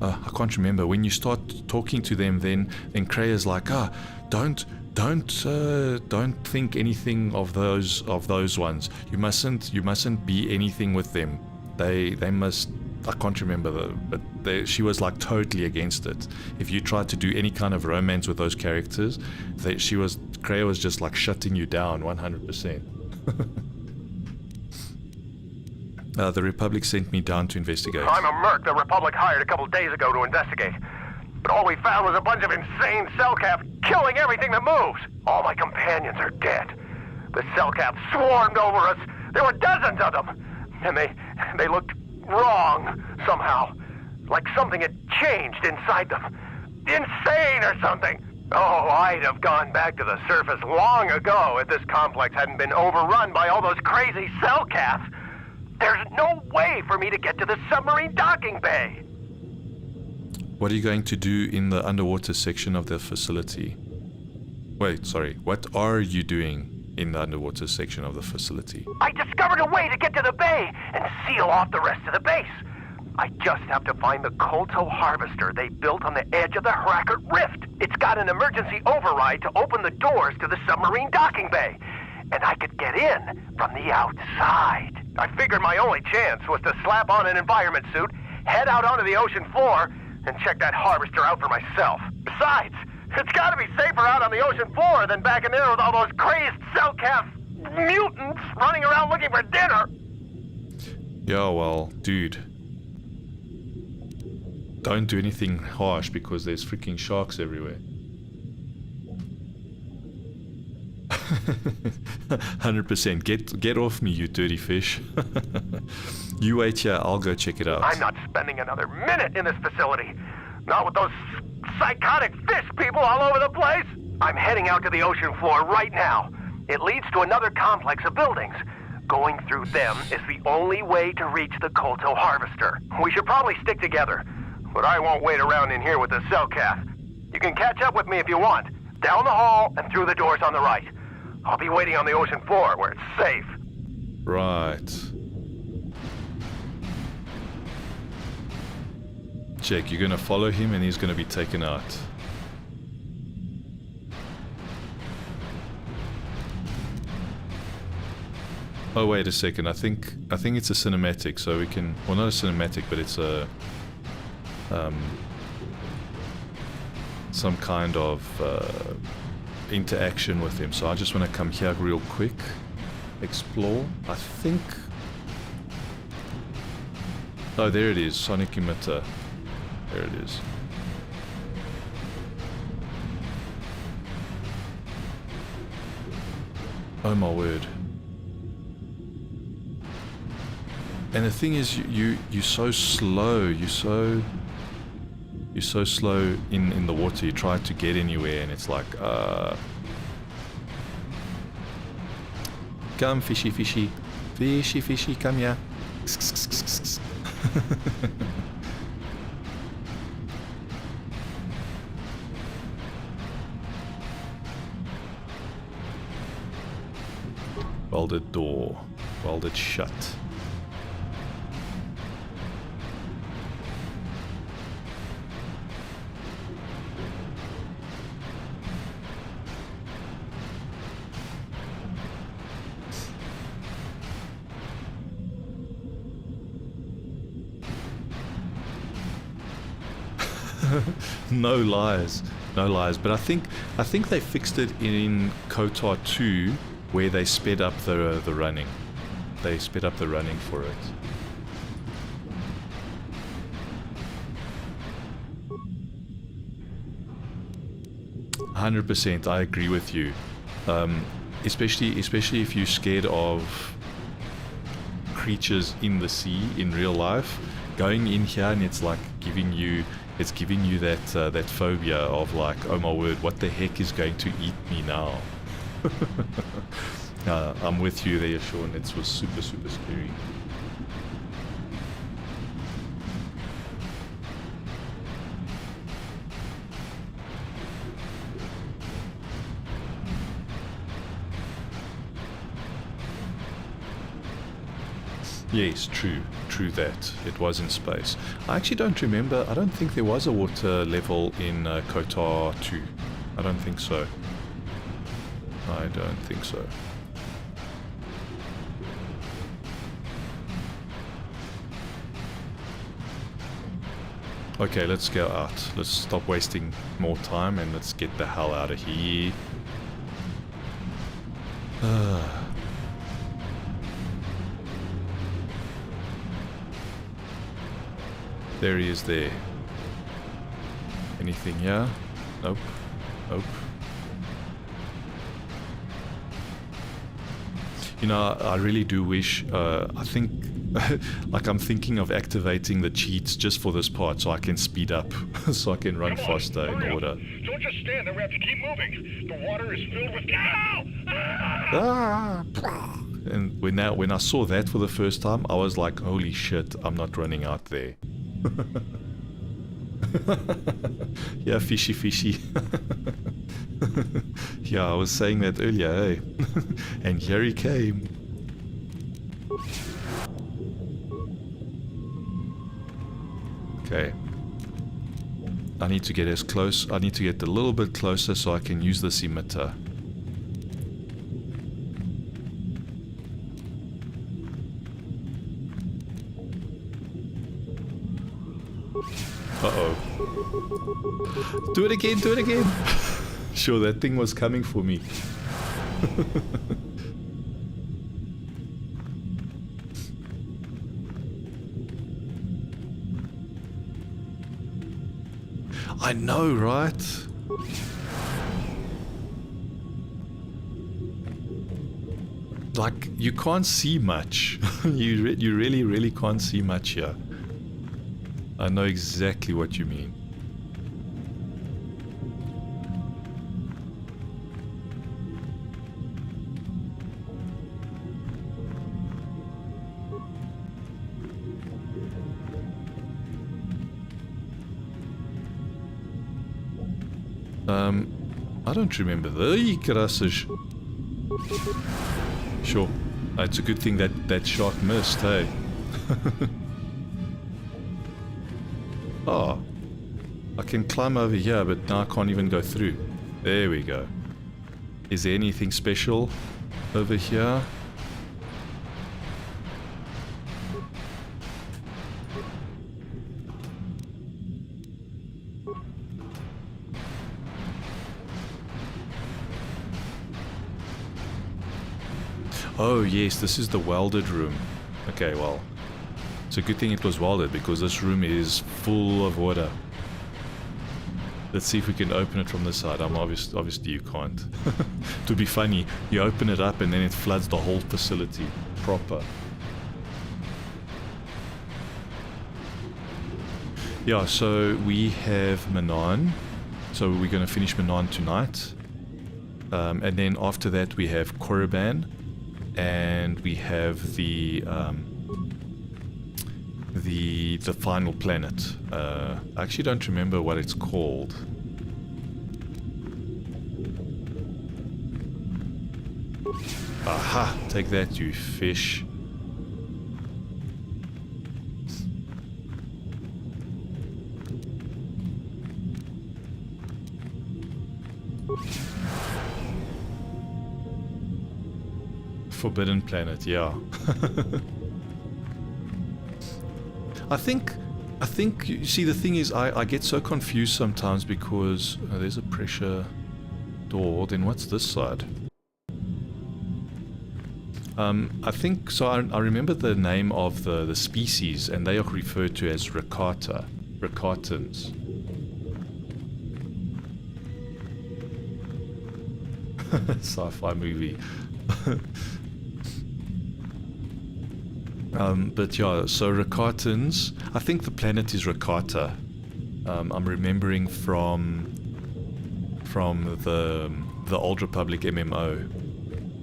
I can't remember. When you start talking to them, then Kreia's like, don't think anything of those ones. You mustn't be anything with them. They must. I can't remember but she was like totally against it. If you tried to do any kind of romance with those characters, Kreia was just like shutting you down 100%. The Republic sent me down to investigate. I'm a merc the Republic hired a couple days ago to investigate. But all we found was a bunch of insane Selkath killing everything that moves. All my companions are dead. The Selkath swarmed over us. There were dozens of them. And they looked wrong somehow. Like something had changed inside them. Insane or something. Oh, I'd have gone back to the surface long ago if this complex hadn't been overrun by all those crazy Selkaths. There's no way for me to get to the submarine docking bay. What are you going to do in the underwater section of the facility? Wait, sorry. What are you doing in the underwater section of the facility? I discovered a way to get to the bay and seal off the rest of the base. I just have to find the KOTOR harvester they built on the edge of the Harakert Rift. It's got an emergency override to open the doors to the submarine docking bay. And I could get in from the outside. I figured my only chance was to slap on an environment suit, head out onto the ocean floor, and check that harvester out for myself. Besides, it's gotta be safer out on the ocean floor than back in there with all those crazed Selkath mutants running around looking for dinner. Yeah, well, dude. Don't do anything harsh because there's freaking sharks everywhere. 100%. Get off me, you dirty fish. You wait here, I'll go check it out. I'm not spending another minute in this facility. Not with those psychotic fish people all over the place. I'm heading out to the ocean floor right now. It leads to another complex of buildings. Going through them is the only way to reach the KOTOR harvester. We should probably stick together, but I won't wait around in here with the Selkath. You can catch up with me if you want. Down the hall and through the doors on the right. I'll be waiting on the ocean floor where it's safe. Right. Check, you're gonna follow him and he's gonna be taken out. Oh wait a second, I think it's a cinematic, so we can, well, not a cinematic, but it's a some kind of interaction with him. So I just want to come here real quick, explore. I think, oh, there it is, sonic emitter. There it is. Oh my word. And the thing is, you're so slow. You're so slow in the water. You try to get anywhere, and it's like, come, fishy, fishy, fishy, fishy, come here. Welded door, welded shut. No lies, no lies. But I think they fixed it in KOTOR 2, where they sped up the running. They sped up the running for it. %, I agree with you. Especially if you're scared of creatures in the sea in real life. Going in here and it's like giving you that phobia of like, oh my word, what the heck is going to eat me now? I'm with you there, Sean. It was super scary. Yes, true that. It was in space. I actually don't remember. I don't think there was a water level in KOTOR 2. I don't think so. I don't think so. Okay, let's go out. Let's stop wasting more time and let's get the hell out of here. There he is there. Anything here? Nope. Nope. You know, I really do wish, I think, like I'm thinking of activating the cheats just for this part so I can speed up, so I can run faster in order. Don't just stand there, we have to keep moving. The water is filled with... And when I saw that for the first time, I was like, holy shit, I'm not running out there. Yeah, fishy. Yeah, I was saying that earlier, hey. And here he came. Okay. I need to get as close. I need to get a little bit closer so I can use this emitter. Uh-oh. Do it again, do it again. Sure, that thing was coming for me. I know, right? Like, you can't see much. You really can't see much here. I know exactly what you mean. I don't remember. The crasses. Sure. It's a good thing that shark missed, hey? Oh. I can climb over here, but now I can't even go through. There we go. Is there anything special over here? Oh yes, this is the welded room. Okay, well, it's a good thing it was welded because this room is full of water. Let's see if we can open it from this side. Obviously you can't. To be funny, you open it up and then it floods the whole facility proper. Yeah, so we have Manaan. So we're going to finish Manaan tonight. And then after that we have Korriban. And we have the final planet. I actually don't remember what it's called. Aha! Take that, you fish. Forbidden Planet, yeah. I think, you see, the thing is, I get so confused sometimes because there's a pressure door, then what's this side? I think, so I remember the name of the species, and they are referred to as Rakatans. Sci-fi movie. But yeah, so Rakatans, I think the planet is Rakata. I'm remembering from the Old Republic MMO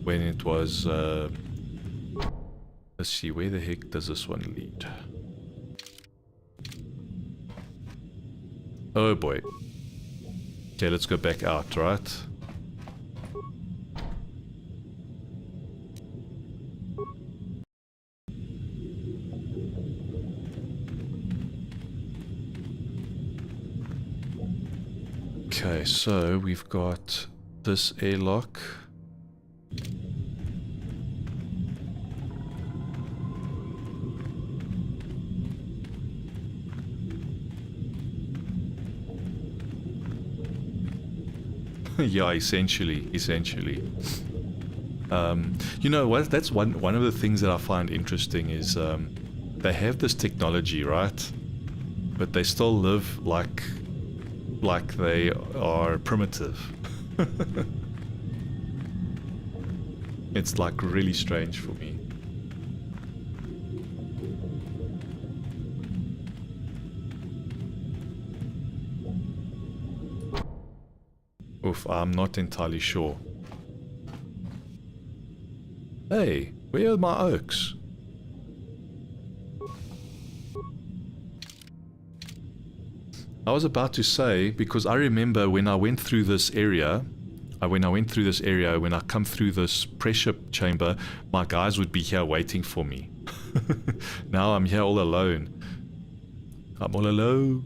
when it was let's see, where the heck does this one lead? Oh boy. Okay, let's go back out, right? Okay, so we've got this airlock. Yeah, essentially. You know what? That's one of the things that I find interesting is they have this technology, right? But they still live like they are primitive. It's like really strange for me. Oof, I'm not entirely sure. Hey, where are my oaks? I was about to say, because I remember when I went through this area, when I come through this pressure chamber, my guys would be here waiting for me. Now I'm here all alone. I'm all alone.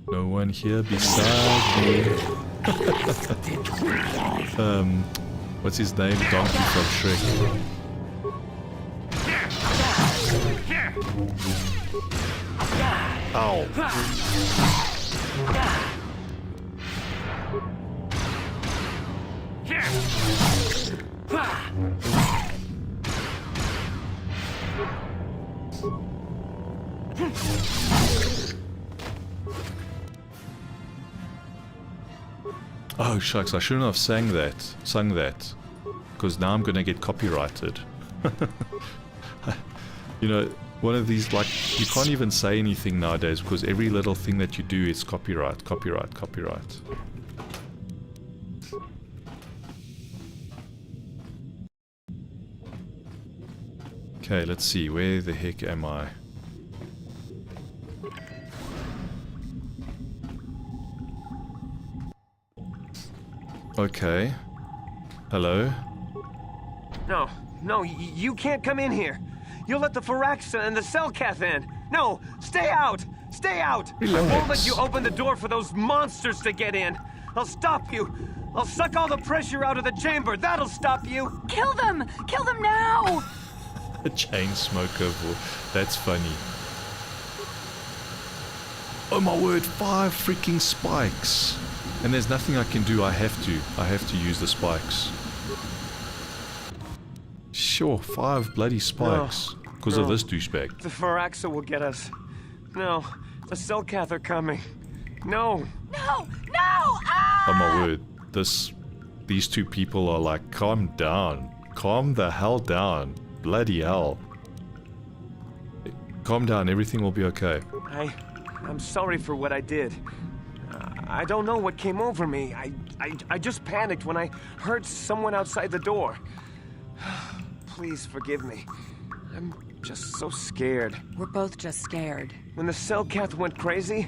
No one here beside me. What's his name? Donkey from Shrek. Ow. Oh shucks, I shouldn't have sung that, because now I'm gonna get copyrighted. You know, one of these, like, you can't even say anything nowadays because every little thing that you do is copyright. Okay, let's see, where the heck am I? Okay. Hello? No, you can't come in here. You'll let the Firaxa and the Selkath in. No, stay out! Stay out! I won't let you open the door for those monsters to get in. I'll stop you. I'll suck all the pressure out of the chamber. That'll stop you. Kill them! Kill them now! A chain smoker. That's funny. Oh my word, 5 freaking spikes. And there's nothing I can do. I have to use the spikes. Sure, 5 bloody spikes. Because of this douchebag. The Firaxa will get us. No, the Selkath are coming. No! No! Ah! Oh my word, these 2 people are like, calm down. Calm the hell down. Bloody hell. Calm down, everything will be okay. I'm sorry for what I did. I don't know what came over me. I just panicked when I heard someone outside the door. Please forgive me. I'm just so scared. We're both just scared. When the Selkath went crazy,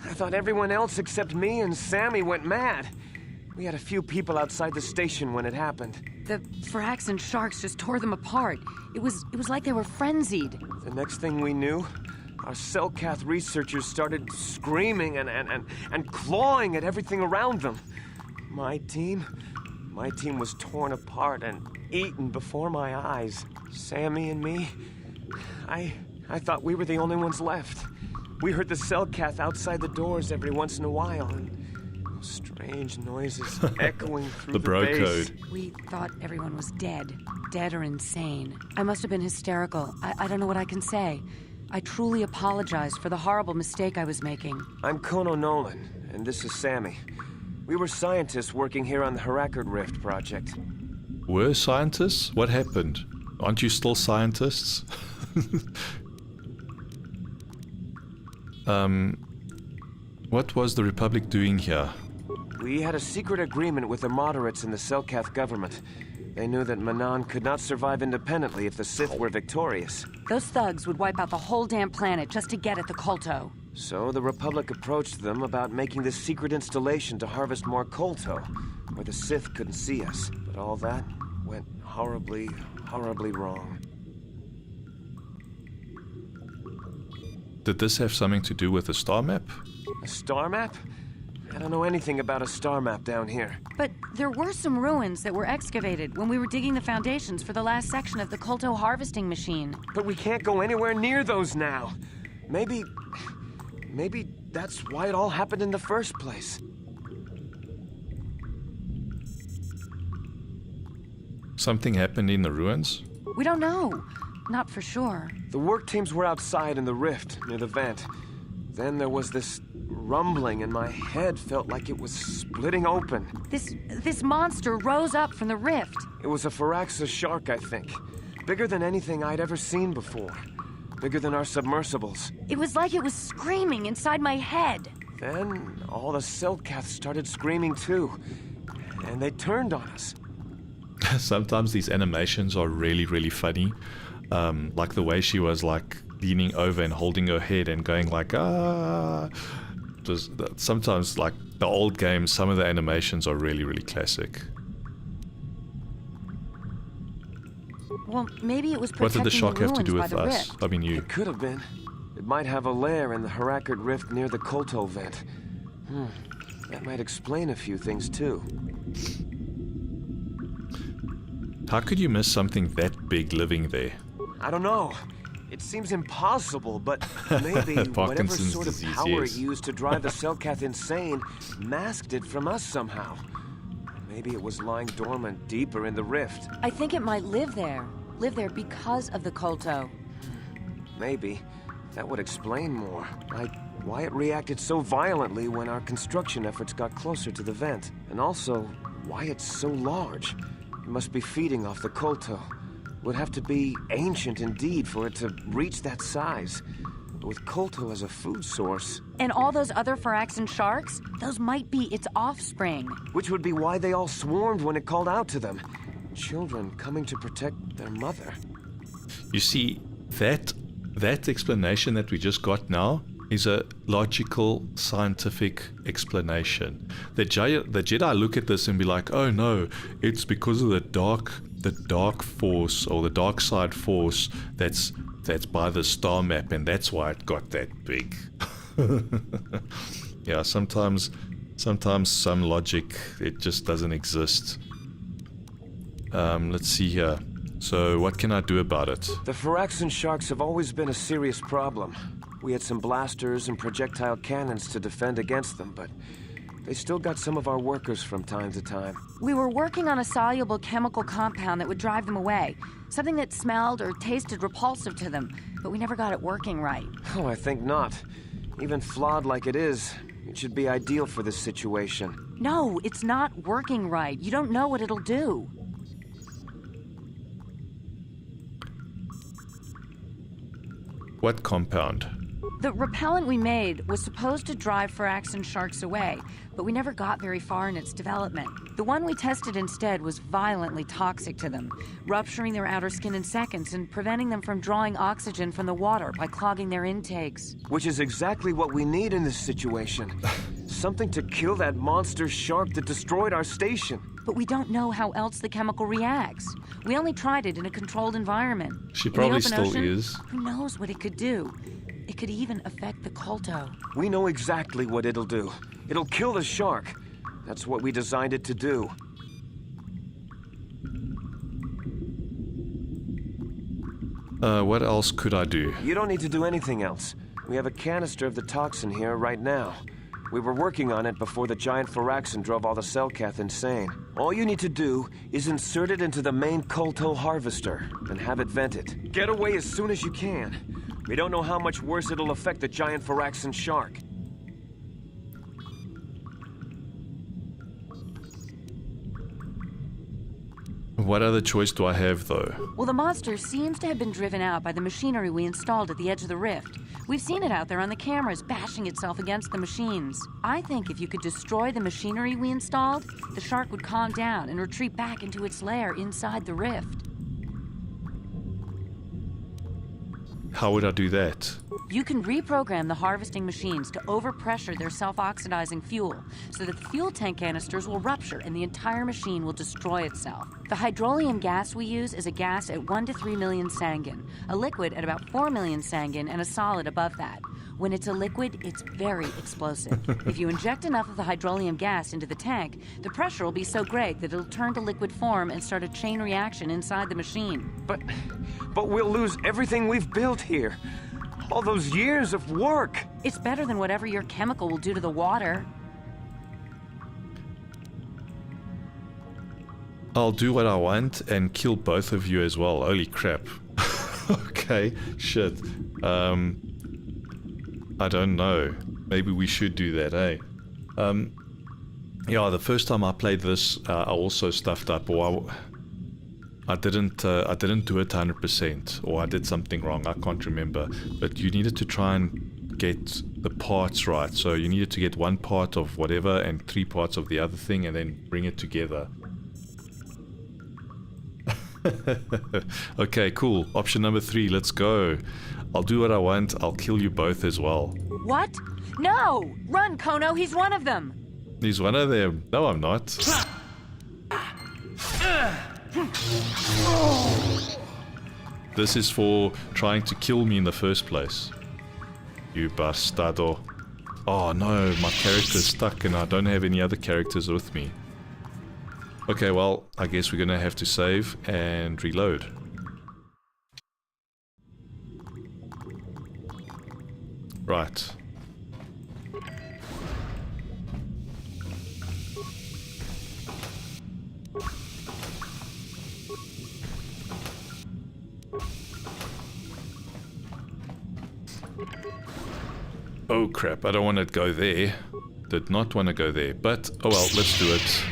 I thought everyone else except me and Sammy went mad. We had a few people outside the station when it happened. The Frax and Sharks just tore them apart. It was like they were frenzied. The next thing we knew, our Selkath researchers started screaming and clawing at everything around them. My team was torn apart and eaten before my eyes. Sammy and me, I thought we were the only ones left. We heard the Selkath outside the doors every once in a while, and strange noises echoing through the bro base. code. We thought everyone was dead or insane. I must have been hysterical. I don't know what I can say. I truly apologize for the horrible mistake I was making. I'm Kono Nolan, and this is Sammy. We were scientists working here on the Harakard Rift project. Were scientists? What happened? Aren't you still scientists? What was the Republic doing here? We had a secret agreement with the moderates in the Selkath government. They knew that Manaan could not survive independently if the Sith were victorious. Those thugs would wipe out the whole damn planet just to get at the Kolto. So the Republic approached them about making this secret installation to harvest more Kolto, where the Sith couldn't see us. But all that went horribly, horribly wrong. Did this have something to do with the Starmap? A Starmap? I don't know anything about a Starmap down here. But there were some ruins that were excavated when we were digging the foundations for the last section of the Kolto harvesting machine. But we can't go anywhere near those now. Maybe that's why it all happened in the first place. Something happened in the ruins? We don't know. Not for sure. The work teams were outside in the rift, near the vent. Then there was this rumbling, and my head felt like it was splitting open. This monster rose up from the rift. It was a Firaxa shark, I think. Bigger than anything I'd ever seen before. Bigger than our submersibles. It was like it was screaming inside my head. Then all the Selkath started screaming too. And they turned on us. Sometimes these animations are really, really funny. Like the way she was like leaning over and holding her head and going like, ah. Sometimes like the old games, some of the animations are really, really classic. Well, maybe it was What did the shock have to do with us? I mean, you. It could have been. It might have a lair in the Harakard Rift near the Kolto vent. That might explain a few things too. How could you miss something that big living there? I don't know. It seems impossible, but maybe whatever sort of power it used to drive the Selkath insane masked it from us somehow. Maybe it was lying dormant deeper in the rift. I think it might live there because of the Kolto. Maybe. That would explain more. Like why it reacted so violently when our construction efforts got closer to the vent. And also, why it's so large. It must be feeding off the Kolto. Would have to be ancient indeed for it to reach that size. With Kolto as a food source. And all those other Firaxan sharks? Those might be its offspring. Which would be why they all swarmed when it called out to them. Children coming to protect their mother. You see, that explanation that we just got now is a logical, scientific explanation. The Jedi look at this and be like, oh no, it's because of the dark force, or the dark side force that's by the star map, and that's why it got that big. Yeah, sometimes some logic, it just doesn't exist. Let's see here. So what can I do about it? The Phyraxan sharks have always been a serious problem. We had some blasters and projectile cannons to defend against them, but they still got some of our workers from time to time. We were working on a soluble chemical compound that would drive them away. Something that smelled or tasted repulsive to them, but we never got it working right. Oh, I think not. Even flawed like it is, it should be ideal for this situation. No, it's not working right. You don't know what it'll do. What compound? The repellent we made was supposed to drive Phyraxan sharks away, but we never got very far in its development. The one we tested instead was violently toxic to them, rupturing their outer skin in seconds and preventing them from drawing oxygen from the water by clogging their intakes. Which is exactly what we need in this situation. Something to kill that monster shark that destroyed our station. But we don't know how else the chemical reacts. We only tried it in a controlled environment. She probably still ocean, is. Who knows what it could do? It could even affect the Kolto. We know exactly what it'll do. It'll kill the shark. That's what we designed it to do. What else could I do? You don't need to do anything else. We have a canister of the toxin here right now. We were working on it before the giant Phyraxan drove all the Selkath insane. All you need to do is insert it into the main Kolto harvester and have it vented. Get away as soon as you can. We don't know how much worse it'll affect the giant Phyraxan shark. What other choice do I have, though? Well, the monster seems to have been driven out by the machinery we installed at the edge of the rift. We've seen it out there on the cameras, bashing itself against the machines. I think if you could destroy the machinery we installed, the shark would calm down and retreat back into its lair inside the rift. How would I do that? You can reprogram the harvesting machines to overpressure their self-oxidizing fuel so that the fuel tank canisters will rupture and the entire machine will destroy itself. The hydrolium gas we use is a gas at 1 to 3 million Sanguine, a liquid at about 4 million Sanguine, and a solid above that. When it's a liquid, it's very explosive. If you inject enough of the hydrolium gas into the tank, the pressure will be so great that it'll turn to liquid form and start a chain reaction inside the machine. But we'll lose everything we've built here. All those years of work. It's better than whatever your chemical will do to the water. I'll do what I want and kill both of you as well. Holy crap. Okay, shit. I don't know. Maybe we should do that, eh? Yeah, the first time I played this, I also stuffed up, or I didn't do it 100%, or I did something wrong. I can't remember. But you needed to try and get the parts right. So you needed to get one part of whatever and 3 parts of the other thing, and then bring it together. Okay, cool. Option number 3, let's go. I'll do what I want. I'll kill you both as well. What? No! Run, Kono, he's one of them! He's one of them. No, I'm not. This is for trying to kill me in the first place. You bastardo. Oh no, my character's stuck and I don't have any other characters with me. Okay, well, I guess we're gonna have to save and reload. Right. Oh crap, I don't want to go there. Did not want to go there, but oh well, let's do it.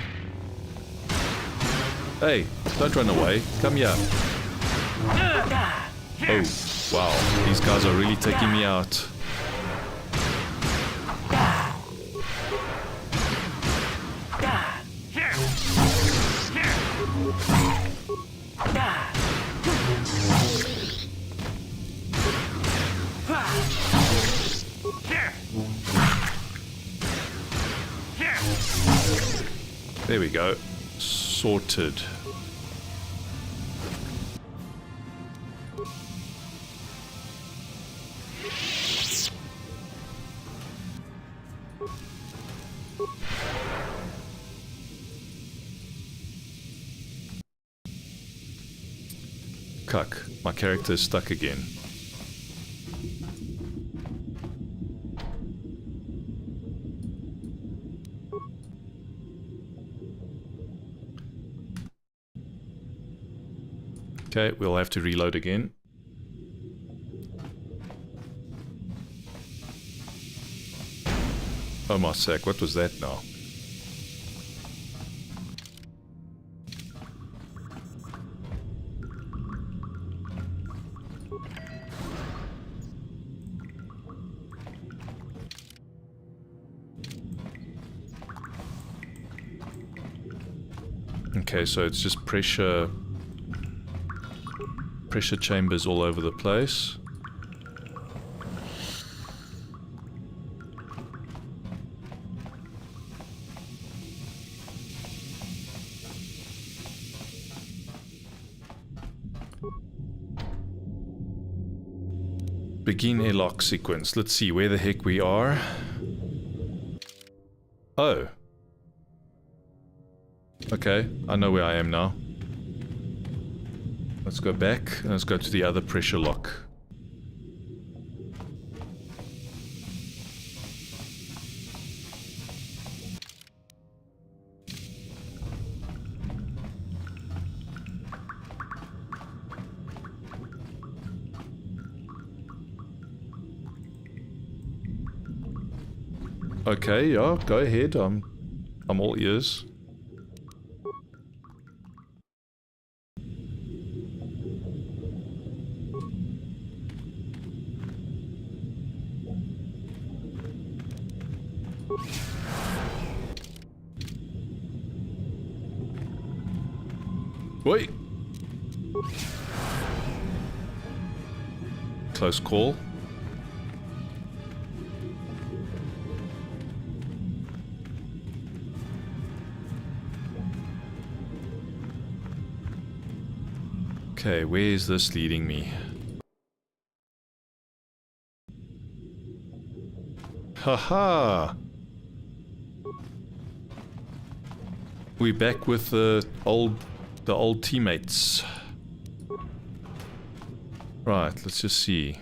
Hey, don't run away. Come here. Oh, wow. These guys are really taking me out. There we go. Sorted. Cuck. My character is stuck again. Okay, we'll have to reload again. Oh my sack, what was that now? Okay, so it's just pressure chambers all over the place. Begin airlock sequence. Let's see where the heck we are. Oh. Okay, I know where I am now. Let's go back and let's go to the other pressure lock. Okay, yeah, go ahead. I'm all ears. Wait. Close call. Okay, where is this leading me? Haha! We're back with the old teammates. Right, let's just see.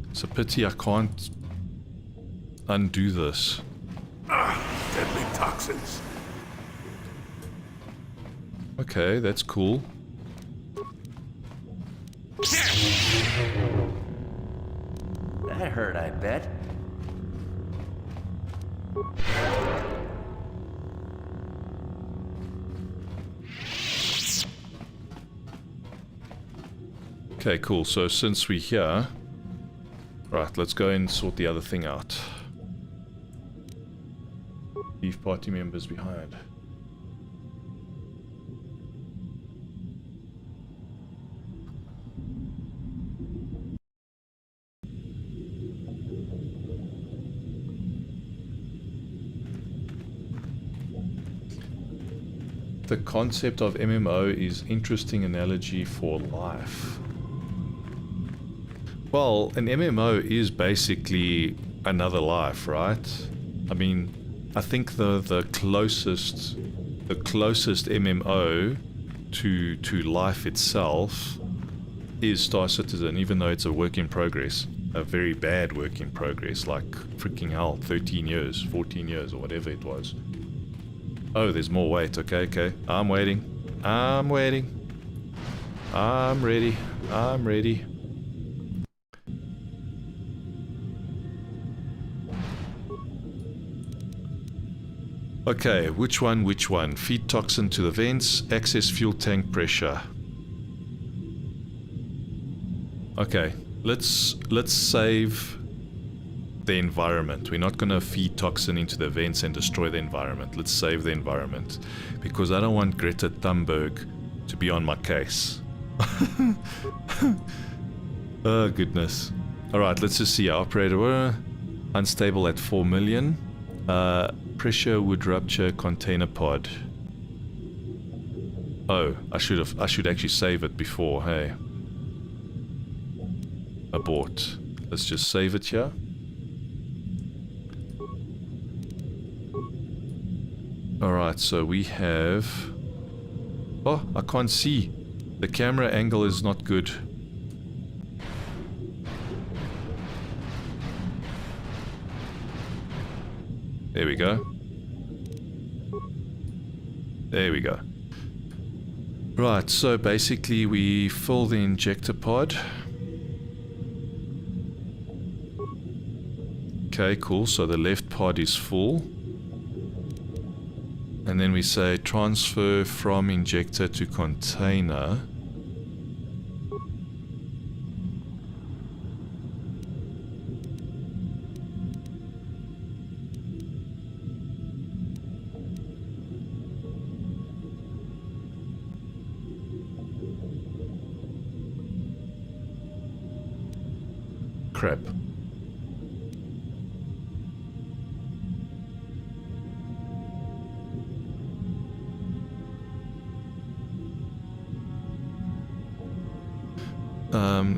It's a pity I can't undo this. Deadly toxins. Okay, that's cool. That hurt, I bet. Okay, cool. So since we're here... Right, let's go and sort the other thing out. Leave party members behind. The concept of MMO is interesting analogy for life. Well, an MMO is basically another life, right? I mean, I think the closest MMO to life itself is Star Citizen, even though it's a work in progress. A very bad work in progress, like freaking hell, 13 years, 14 years, or whatever it was. Oh, there's more wait. Okay. I'm waiting. I'm ready. Okay, which one? Feed toxin to the vents, access fuel tank pressure. Okay, let's save the environment. We're not gonna feed toxin into the vents and destroy the environment. Let's save the environment because I don't want Greta Thunberg to be on my case. Oh goodness. Alright, let's just see. Our operator, unstable at 4 million. Pressure would rupture container pod. Oh, I should actually save it before, hey. Abort. Let's just save it here. Alright, so we have... Oh, I can't see. The camera angle is not good. There we go. There we go. Right, so basically we fill the injector pod. Okay, cool. So the left pod is full. And then we say transfer from injector to container. Crap.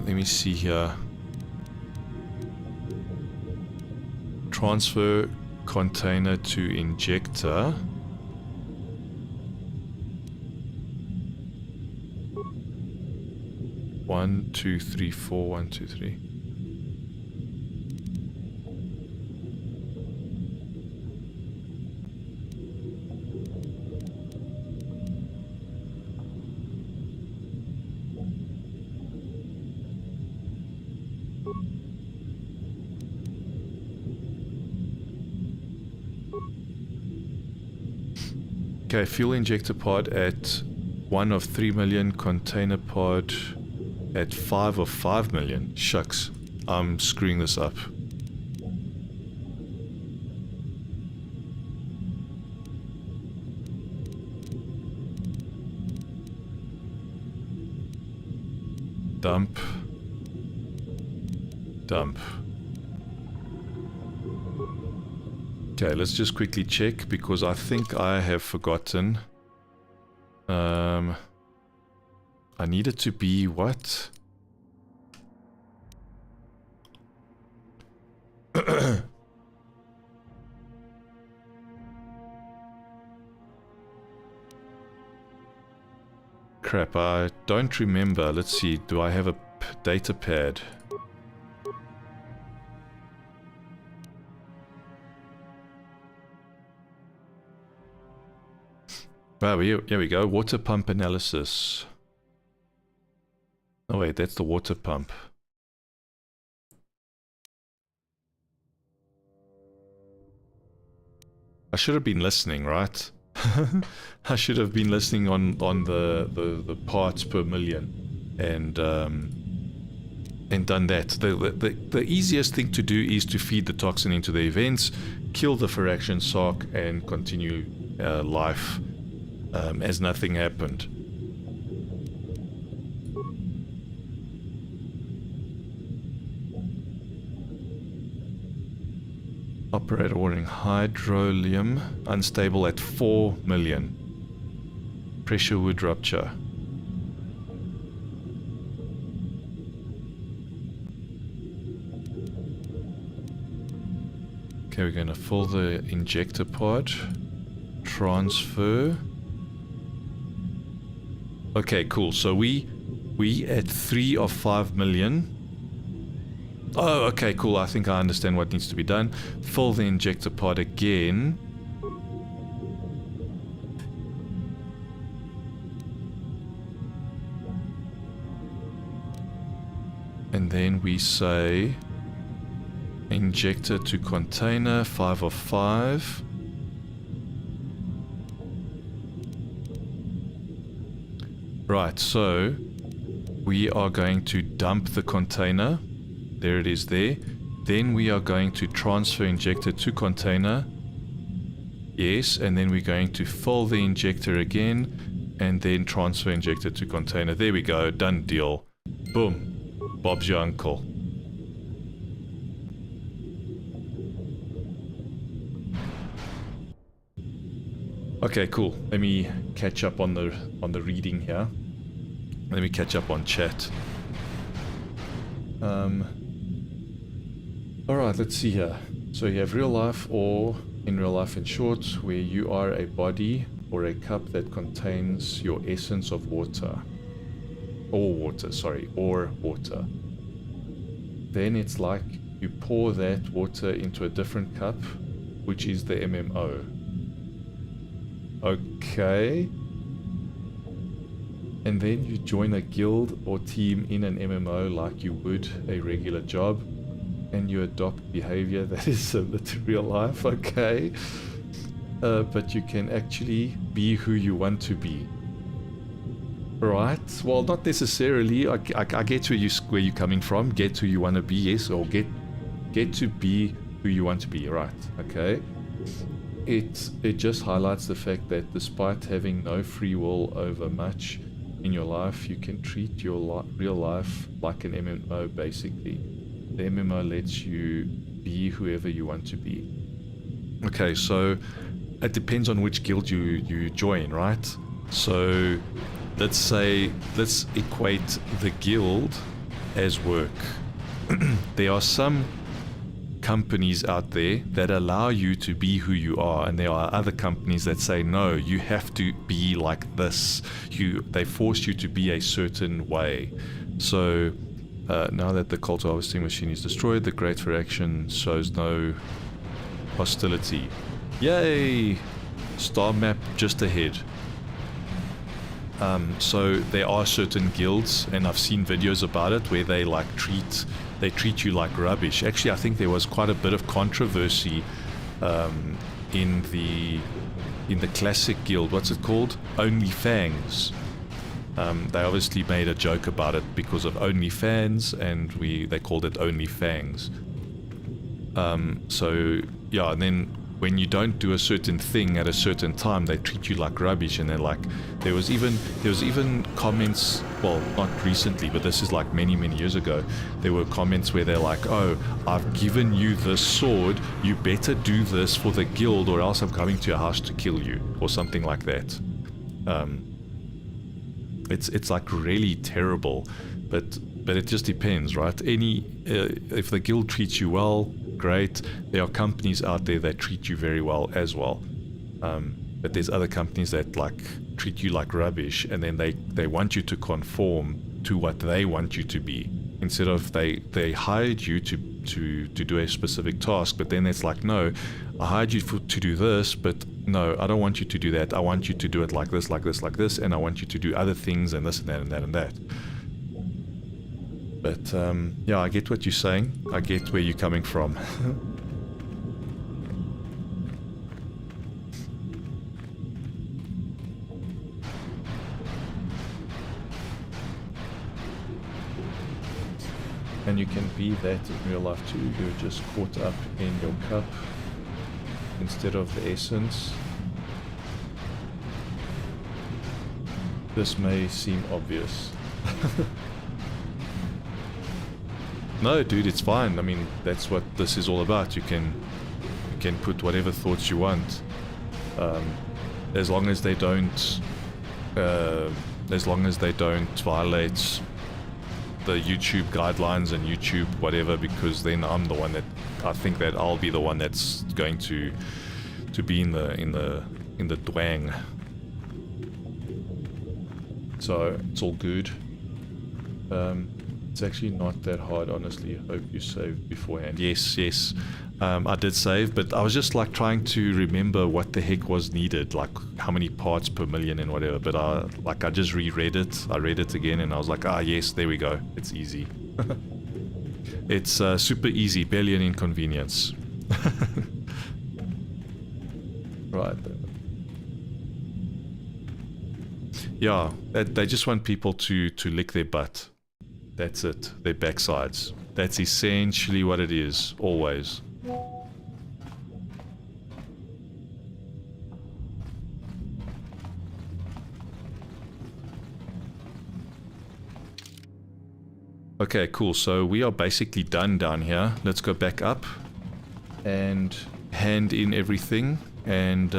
Let me see here. Transfer container to injector. One, two, three, four. 1, 2, 3. Okay, fuel injector pod at 1 of 3 million, container pod at 5 of 5 million. Shucks, I'm screwing this up. Dump. Dump. Okay, let's just quickly check because I think I have forgotten. I need it to be what? Crap, I don't remember. Let's see, do I have a data pad? Wow, here we go. Water pump analysis. Oh wait, that's the water pump. I should have been listening, right? I should have been listening on the parts per million and done that. The easiest thing to do is to feed the toxin into the events, kill the fraction sock, and continue life as nothing happened. Operator warning, hydrolium unstable at 4 million. Pressure would rupture. Okay, we're gonna fill the injector pod. Transfer. Okay, cool. So we at 3 of 5 million. Oh, okay, cool. I think I understand what needs to be done. Fill the injector pod again. And then we say injector to container, 5 of 5. Right, so we are going to dump the container. There it is there. Then we are going to transfer injector to container. Yes, and then we're going to fill the injector again and then transfer injector to container. There we go, done deal. Boom. Bob's your uncle. Okay, cool. Let me catch up on the reading here. Let me catch up on chat. Alright, let's see here. So you have real life, or in real life in short, where you are a body or a cup that contains your essence of water. Or water. Then it's like you pour that water into a different cup, which is the MMO. Okay. And then you join a guild or team in an MMO like you would a regular job, and you adopt behavior that is similar to real life. Okay. But you can actually be who you want to be. Right. Well, not necessarily. I get where you're coming from. Get who you want to be, yes, or get to be who you want to be. Right. Okay. It just highlights the fact that despite having no free will over much in your life, you can treat your real life like an MMO. Basically, the MMO lets you be whoever you want to be. Okay, so it depends on which guild you join, right? So let's equate the guild as work. There are some companies out there that allow you to be who you are, and there are other companies that say no, you have to be like this. They force you to be a certain way. So now that the KOTOR harvesting machine is destroyed, the Great Faction shows no hostility. Yay! Starmap just ahead. So there are certain guilds, and I've seen videos about it, where they treat you like rubbish. Actually, I think there was quite a bit of controversy in the classic guild. What's it called? OnlyFans. They obviously made a joke about it because of OnlyFans, and they called it OnlyFangs. So yeah, and then when you don't do a certain thing at a certain time, they treat you like rubbish. And they're like, there was even comments, well, not recently, but this is like many years ago. There were comments where they're like, oh, I've given you this sword, you better do this for the guild, or else I'm coming to your house to kill you, or something like that. It's like really terrible, but it just depends, right? If the guild treats you well, great. There are companies out there that treat you very well as well, but there's other companies that treat you like rubbish, and then they want you to conform to what they want you to be, instead of they hired you to do a specific task, but then it's like, no, I hired you to do this, but no, I don't want you to do that. I want you to do it like this, and I want you to do other things, and this and that and that and that. But yeah, I get what you're saying. I get where you're coming from. And you can be that in real life too. You're just caught up in your cup instead of the essence. This may seem obvious. No, dude, it's fine. I mean, that's what this is all about. You can put whatever thoughts you want, as long as they don't violate the YouTube guidelines and YouTube whatever, because then I think that I'll be the one that's going to be in the dwang. So it's all good. It's actually not that hard, honestly. I hope you saved beforehand. Yes. I did save, but I was just trying to remember what the heck was needed, how many parts per million and whatever. But I just reread it. I read it again, and I was like, yes, there we go. It's easy. It's super easy, barely an inconvenience. Right. Yeah, they just want people to lick their butt. That's it, their backsides. That's essentially what it is, always. Okay, cool. So we are basically done down here. Let's go back up and hand in everything, and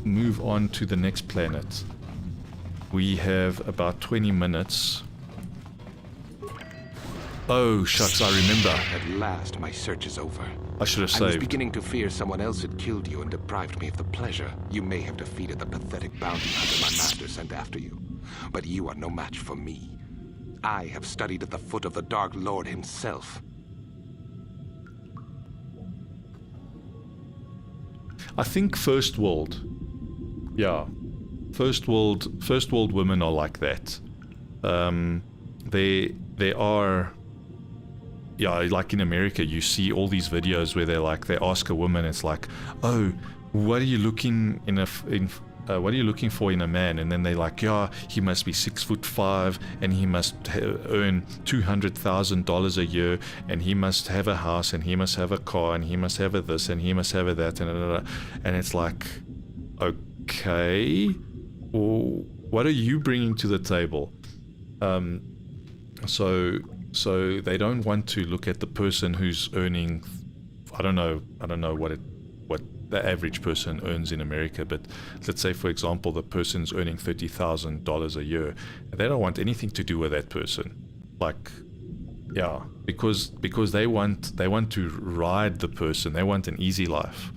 move on to the next planet. We have about 20 minutes. Oh, shucks, I remember. At last, my search is over. I should have saved. I was beginning to fear someone else had killed you and deprived me of the pleasure you may have defeated the pathetic bounty hunter my master sent after you. But you are no match for me. I have studied at the foot of the Dark Lord himself. I think first world. Yeah. First world women are like that. They are... Yeah, like in America, you see all these videos where they ask a woman, it's like, oh, what are you looking what are you looking for in a man? And then they're like, yeah, he must be 6'5", and he must earn $200,000 a year, and he must have a house, and he must have a car, and he must have a this, and he must have a that, and it's like, okay, well, what are you bringing to the table? So they don't want to look at the person who's earning, I don't know what the average person earns in America, but let's say, for example, the person's earning $30,000 a year. They don't want anything to do with that person. Like, yeah, because they want to ride the person. They want an easy life.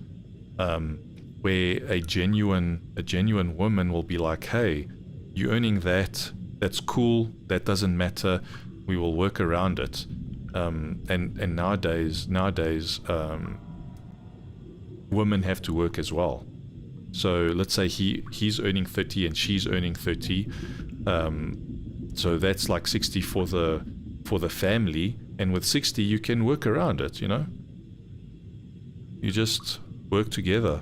Where a genuine woman will be like, hey, you're earning that. That's cool. That doesn't matter. We will work around it. And nowadays, women have to work as well. So let's say he's earning 30 and she's earning 30. So that's like 60 for the family. And with 60, you can work around it. You know, you just work together.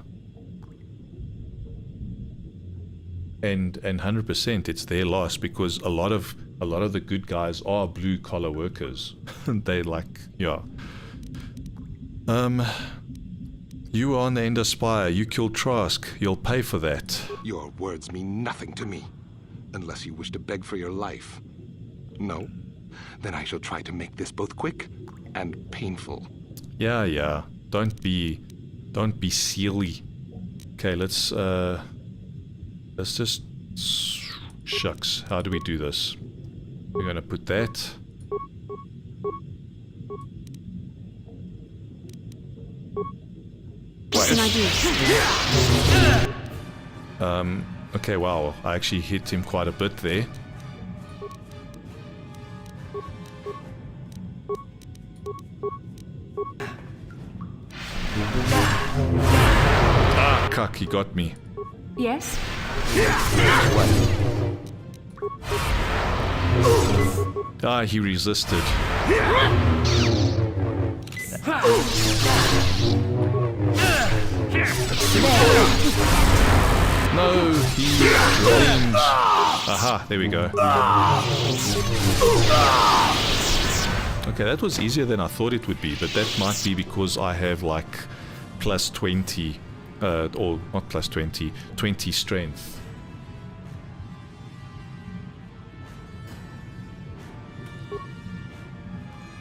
And 100% it's their loss, because a lot of the good guys are blue collar workers. They like, yeah. You are on the Ender Spire. You killed Trask. You'll pay for that. Your words mean nothing to me, unless you wish to beg for your life. No? Then I shall try to make this both quick and painful. Yeah. Don't be silly. Okay, let's just... Shucks, how do we do this? We're gonna put that. What's an idea? Okay, wow, I actually hit him quite a bit there. Ah, cuck, he got me. Yes? Ah, he resisted. No, he blamed. Aha, there we go. Okay, that was easier than I thought it would be, but that might be because I have like plus 20, or not plus 20, 20 strength.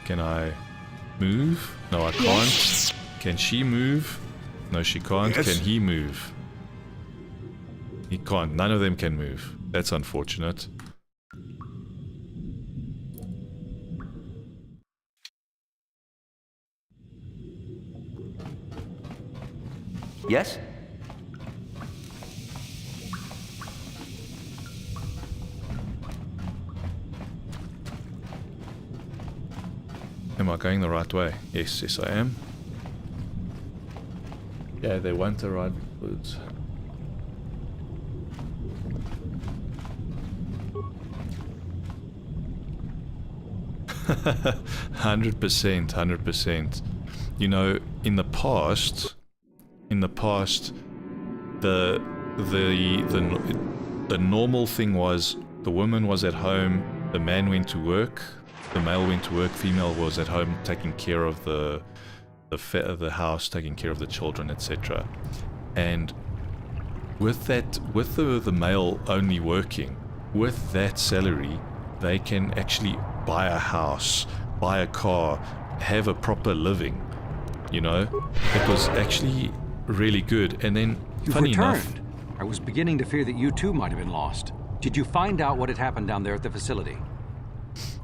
Can I move? No, I can't. Yes. Can she move? No, she can't. Yes. Can he move? He can't. None of them can move. That's unfortunate. Yes? Am I going the right way? Yes, yes I am. Yeah, they want to ride woods. Hundred percent. You know, in the past, the normal thing was the woman was at home, the man went to work, the male went to work, female was at home taking care of the house, taking care of the children, etc. And with the male only working, with that salary, they can actually buy a house, buy a car, have a proper living. You know, it was actually really good. And then, funny enough, I was beginning to fear that you too might have been lost. Did you find out what had happened down there at the facility?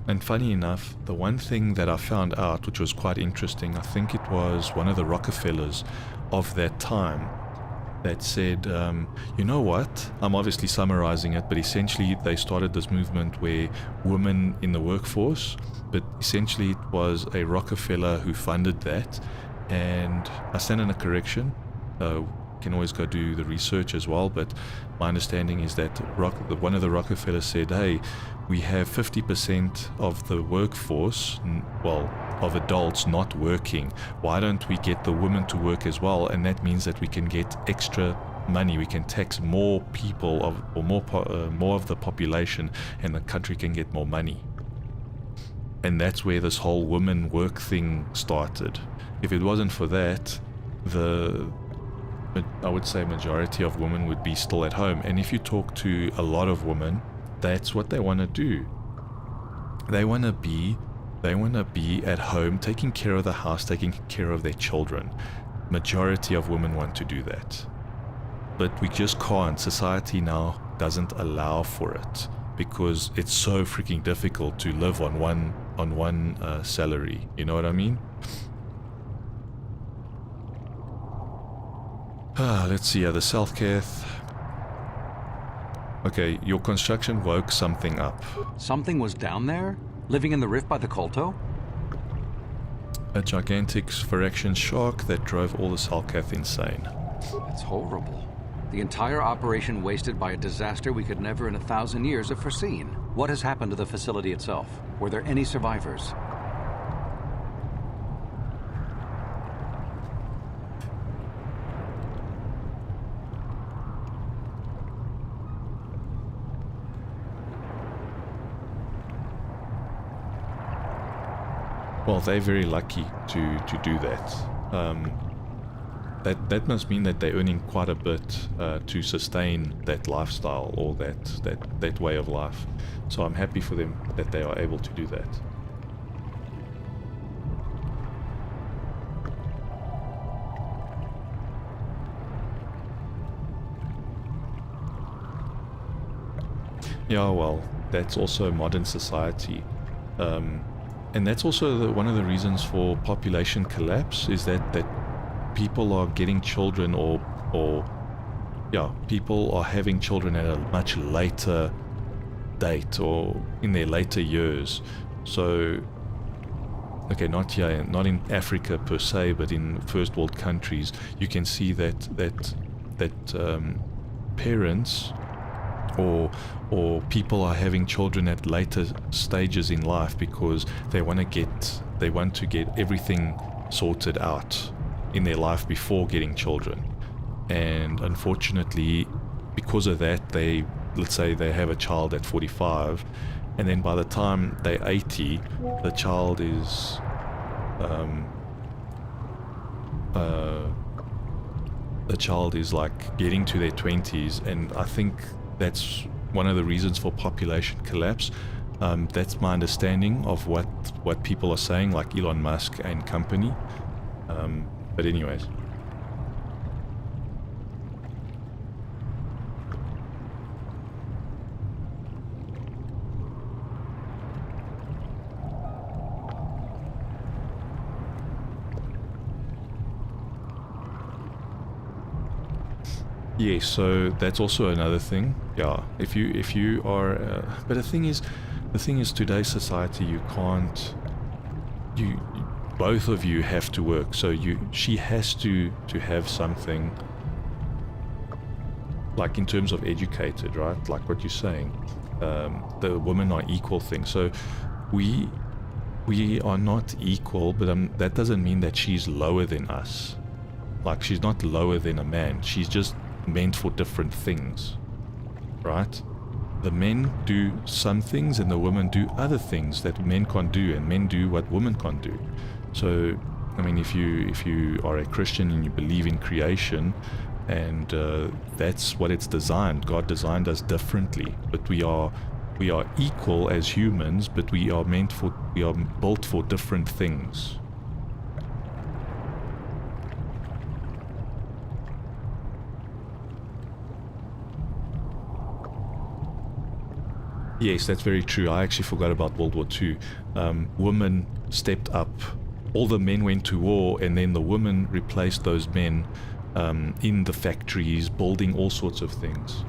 And funny enough, the one thing that I found out, which was quite interesting, I think it was one of the Rockefellers of that time that said, you know what, I'm obviously summarizing it, but essentially they started this movement where women in the workforce, but essentially it was a Rockefeller who funded that. And I stand in a correction, can always go do the research as well, but my understanding is that one of the Rockefellers said, hey, we have 50% of the workforce, well, of adults not working. Why don't we get the women to work as well? And that means that we can get extra money. We can tax more people or more of the population, and the country can get more money. And that's where this whole women work thing started. If it wasn't for that, I would say majority of women would be still at home. And if you talk to a lot of women, that's what they want to do. They want to be at home, taking care of the house, taking care of their children. Majority of women want to do that. But we just can't. Society now doesn't allow for it because it's so freaking difficult to live on one salary. You know what I mean? Let's see, the Selkelth. Okay, your construction woke something up. Something was down there? Living in the rift by the Kolto? A gigantic phyrexian shark that drove all the Selkath insane. It's horrible. The entire operation wasted by a disaster we could never in 1,000 years have foreseen. What has happened to the facility itself? Were there any survivors? Well, they're very lucky to do that. That must mean that they're earning quite a bit to sustain that lifestyle or that way of life. So I'm happy for them that they are able to do that. Yeah, well, that's also modern society. And that's also one of the reasons for population collapse, is that people are getting children or people are having children at a much later date or in their later years. So, okay, not here, not in Africa per se, but in first world countries, you can see that parents or people are having children at later stages in life because they want to get everything sorted out in their life before getting children. And unfortunately, because of that, let's say they have a child at 45, and then by the time they're 80, the child is like getting to their 20s, and I think that's one of the reasons for population collapse. That's my understanding of what people are saying, like Elon Musk and company. But anyways. Yeah, so that's also another thing. Yeah, if you are, but the thing is, today's society, you can't. Both of you have to work. So she has to have something. Like in terms of educated, right? Like what you're saying, the women are equal thing. So we are not equal, but that doesn't mean that she's lower than us. Like she's not lower than a man. She's just meant for different things, right? The men do some things and the women do other things that men can't do, and men do what women can't do. So, I mean, if you are a Christian and you believe in creation, and that's what it's designed. God designed us differently, but we are equal as humans, but we are built for different things. Yes, that's very true. I actually forgot about World War II. Women stepped up. All the men went to war, and then the women replaced those men in the factories, building all sorts of things.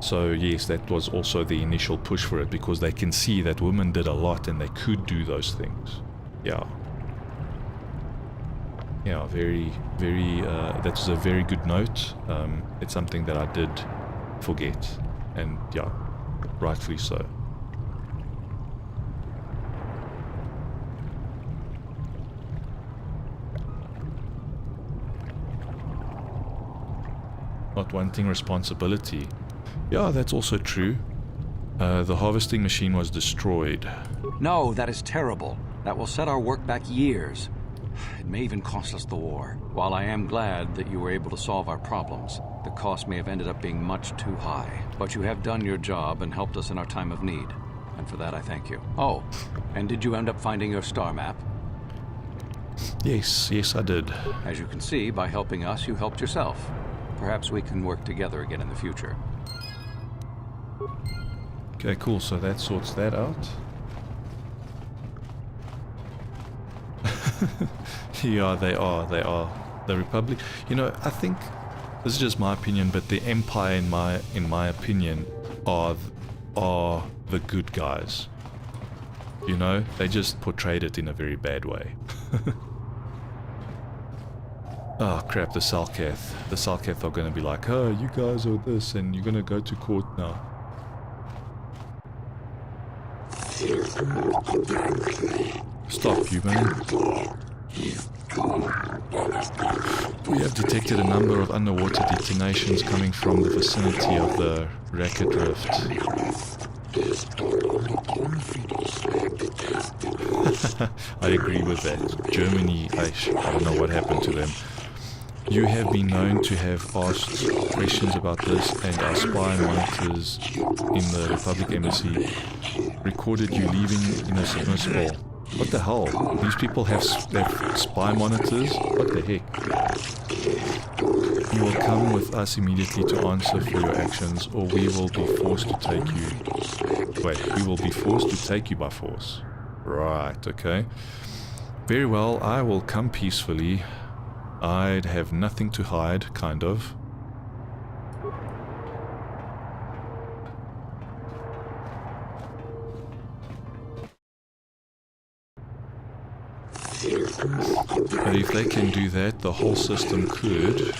So yes, that was also the initial push for it, because they can see that women did a lot and they could do those things. Yeah. Yeah, very, very, that was a very good note. It's something that I did forget, and yeah, rightfully so. Not wanting responsibility. Yeah, that's also true. The harvesting machine was destroyed. No, that is terrible. That will set our work back years. It may even cost us the war. While I am glad that you were able to solve our problems, the cost may have ended up being much too high. But you have done your job and helped us in our time of need. And for that, I thank you. Oh, and did you end up finding your star map? Yes, I did. As you can see, by helping us, you helped yourself. Perhaps we can work together again in the future. Okay, cool. So that sorts that out. Yeah, they are. The Republic. You know, I think this is just my opinion, but the Empire, in my opinion, are the good guys. You know, they just portrayed it in a very bad way. Oh crap, the Selkelth. The Selkelth are going to be like, oh, you guys are this, and you're going to go to court now. Stop, human. We have detected a number of underwater detonations coming from the vicinity of the Racket Rift. I agree with that. Germany, I don't know what happened to them. You have been known to have asked questions about this, and our spy monitors in the Republic Embassy recorded you leaving in a submersible. What the hell? These people have spy monitors? What the heck? You will come with us immediately to answer for your actions, or we will be forced to take you... Wait, we will be forced to take you by force. Right, okay. Very well, I will come peacefully. I'd have nothing to hide, kind of. But if they can do that, the whole system could...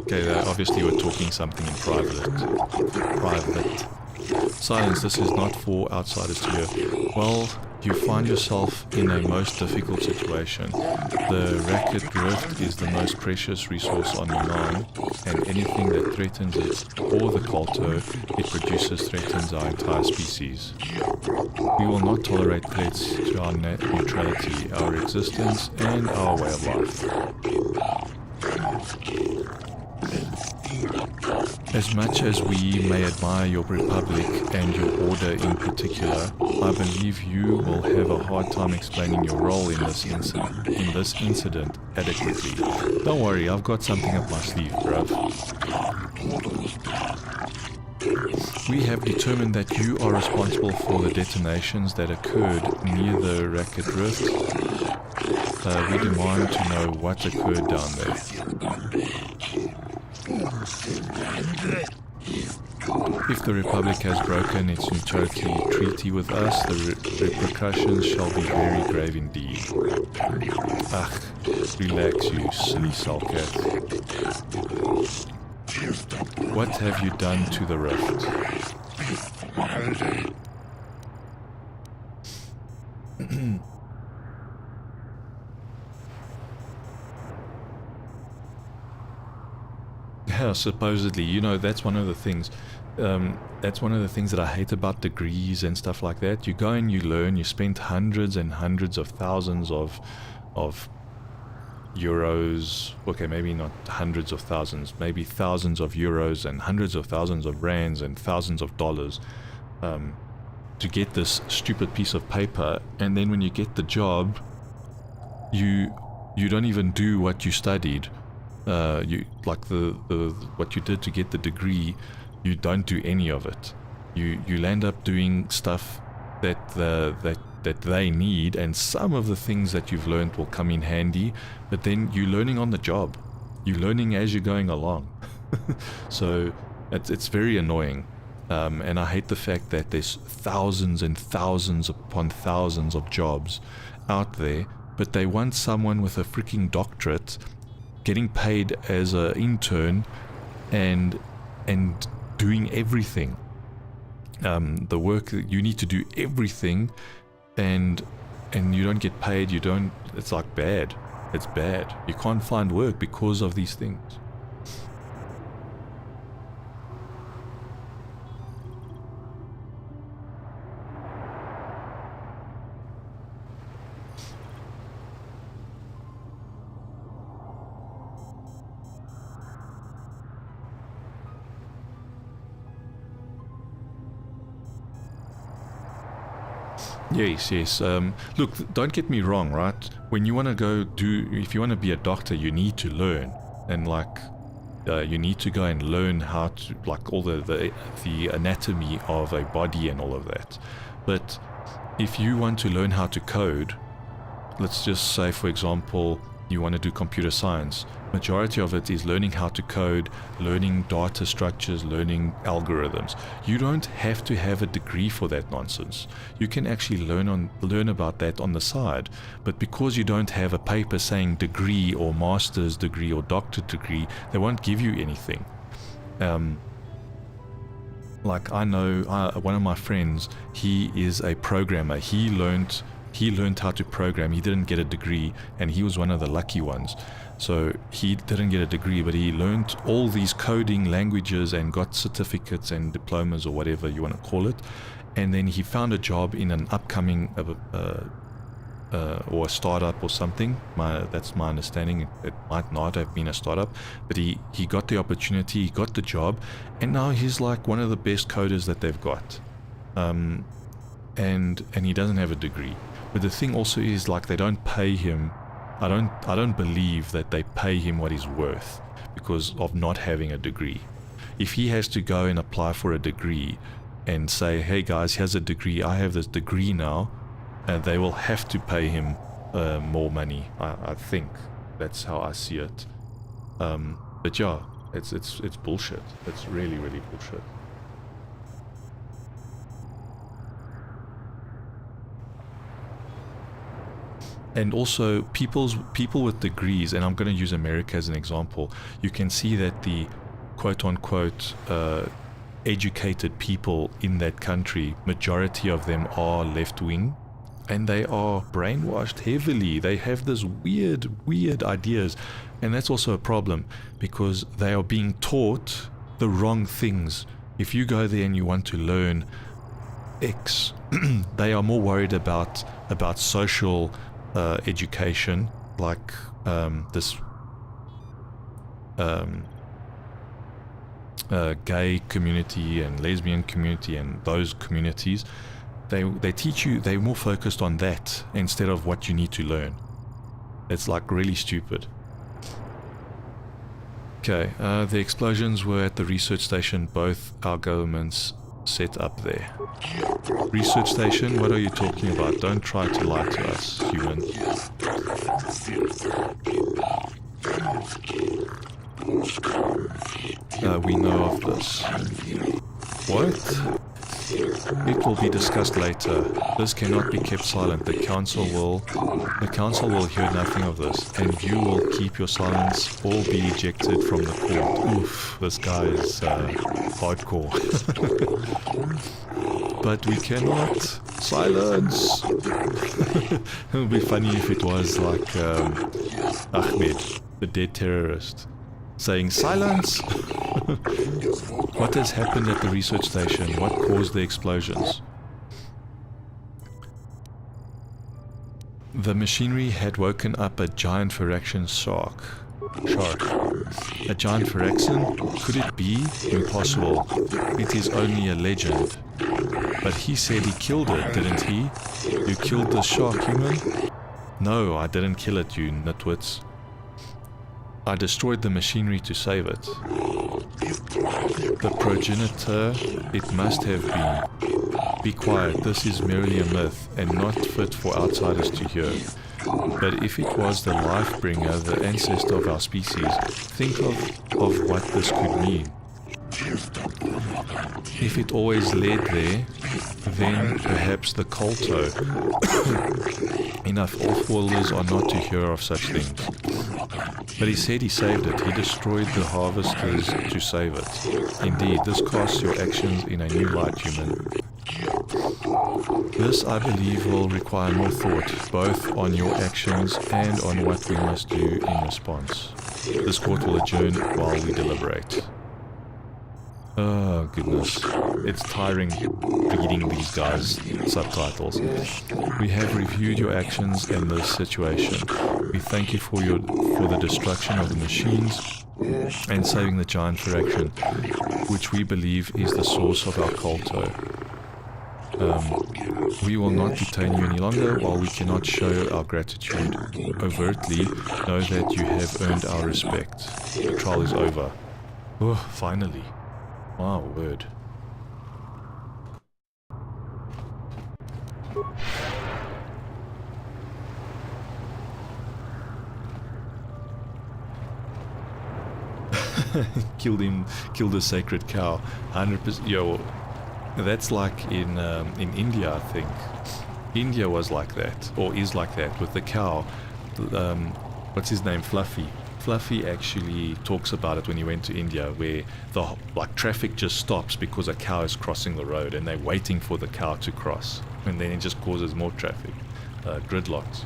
Okay, obviously we're talking something in private. Silence, this is not for outsiders to hear. Well, you find yourself in a most difficult situation. The Racket Rift is the most precious resource on Manaan, and anything that threatens it, or the KOTOR it produces, threatens our entire species. We will not tolerate threats to our neutrality, our existence, and our way of life. As much as we may admire your republic and your order in particular, I believe you will have a hard time explaining your role in this incident adequately. Don't worry, I've got something up my sleeve, bruv. We have determined that you are responsible for the detonations that occurred near the Racket Rift. We demand to know what occurred down there. If the Republic has broken its neutrality treaty with us, the repercussions shall be very grave indeed. Ach, relax, you silly Selkath. What have you done to the rift? Yeah, supposedly, you know, that's one of the things. That's one of the things that I hate about degrees and stuff like that. You go and you learn. You spend hundreds and hundreds of thousands of euros. Okay, maybe not hundreds of thousands. Maybe thousands of euros and hundreds of thousands of rands and thousands of dollars to get this stupid piece of paper. And then when you get the job, you don't even do what you studied. You like the what you did to get the degree, you don't do any of it. You land up doing stuff that they need, and some of the things that you've learned will come in handy, but then you're learning on the job. You're learning as you're going along. So it's very annoying. And I hate the fact that there's thousands and thousands upon thousands of jobs out there, but they want someone with a freaking doctorate getting paid as an intern and doing everything. The work that you need to do everything, and you don't get paid. It's like bad. It's bad. You can't find work because of these things. Yes. Look, don't get me wrong, right? When you want to go if you want to be a doctor, you need to learn, and you need to go and learn how to, like, all the anatomy of a body and all of that. But if you want to learn how to code, let's just say, for example, you want to do computer science, majority of it is learning how to code, learning data structures, learning algorithms. You don't have to have a degree for that nonsense. You can actually learn about that on the side, but because you don't have a paper saying degree or master's degree or doctorate degree, they won't give you anything. Like, I know one of my friends, he is a programmer. He learned how to program. He didn't get a degree, and he was one of the lucky ones. So he didn't get a degree, but he learned all these coding languages and got certificates and diplomas, or whatever you want to call it. And then he found a job in an upcoming or a startup or something. That's my understanding. It might not have been a startup, but he got the opportunity, he got the job, and now he's like one of the best coders that they've got. And he doesn't have a degree. But the thing also is, like, they don't pay him. I don't believe that they pay him what he's worth because of not having a degree. If he has to go and apply for a degree and say, hey guys, here's a degree, I have this degree now, and they will have to pay him more money. I think that's how I see it. But yeah, it's bullshit. It's really, really bullshit. And also, people with degrees, and I'm going to use America as an example, you can see that the quote-unquote educated people in that country, majority of them are left-wing, and they are brainwashed heavily. They have this weird ideas, and that's also a problem, because they are being taught the wrong things. If you go there and you want to learn X, they are more worried about social education, like this gay community and lesbian community and those communities. They teach you, they're more focused on that instead of what you need to learn. It's like really stupid. Okay, the explosions were at the research station. Both our governments set up there. Research station? What are you talking about? Don't try to lie to us, human. We know of this. What? It will be discussed later. This cannot be kept silent. The council will hear nothing of this, and you will keep your silence or be ejected from the court. Oof, this guy is hardcore. But we cannot. Silence! It would be funny if it was like Ahmed, the dead terrorist, saying silence! What has happened at the research station? What caused the explosions? The machinery had woken up a giant Phyrexian shark. A giant Phyrexian? Could it be? Impossible. It is only a legend. But he said he killed it, didn't he? You killed the shark, human? No, I didn't kill it, you nitwits. I destroyed the machinery to save it. The progenitor, it must have been. Be quiet, this is merely a myth, and not fit for outsiders to hear. But if it was the life-bringer, the ancestor of our species, think of what this could mean. If it always led there, then perhaps the KOTOR. Enough off-worlders are not to hear of such things. But he said he saved it. He destroyed the harvesters to save it. Indeed, this casts your actions in a new light, human. This, I believe, will require more thought, both on your actions and on what we must do in response. This court will adjourn while we deliberate. Oh, goodness. It's tiring reading these guys' subtitles. We have reviewed your actions in this situation. We thank you for the destruction of the machines and saving the giant fraction, which we believe is the source of our KOTOR. We will not detain you any longer while we cannot show our gratitude overtly. Know that you have earned our respect. The trial is over. Oh, finally. Wow, word. Killed a sacred cow. 100%. Yo, that's like in India, I think. India was like that, or is like that, with the cow. What's his name? Fluffy. Fluffy actually talks about it when he went to India, where the traffic just stops because a cow is crossing the road and they're waiting for the cow to cross, and then it just causes more traffic, gridlocks.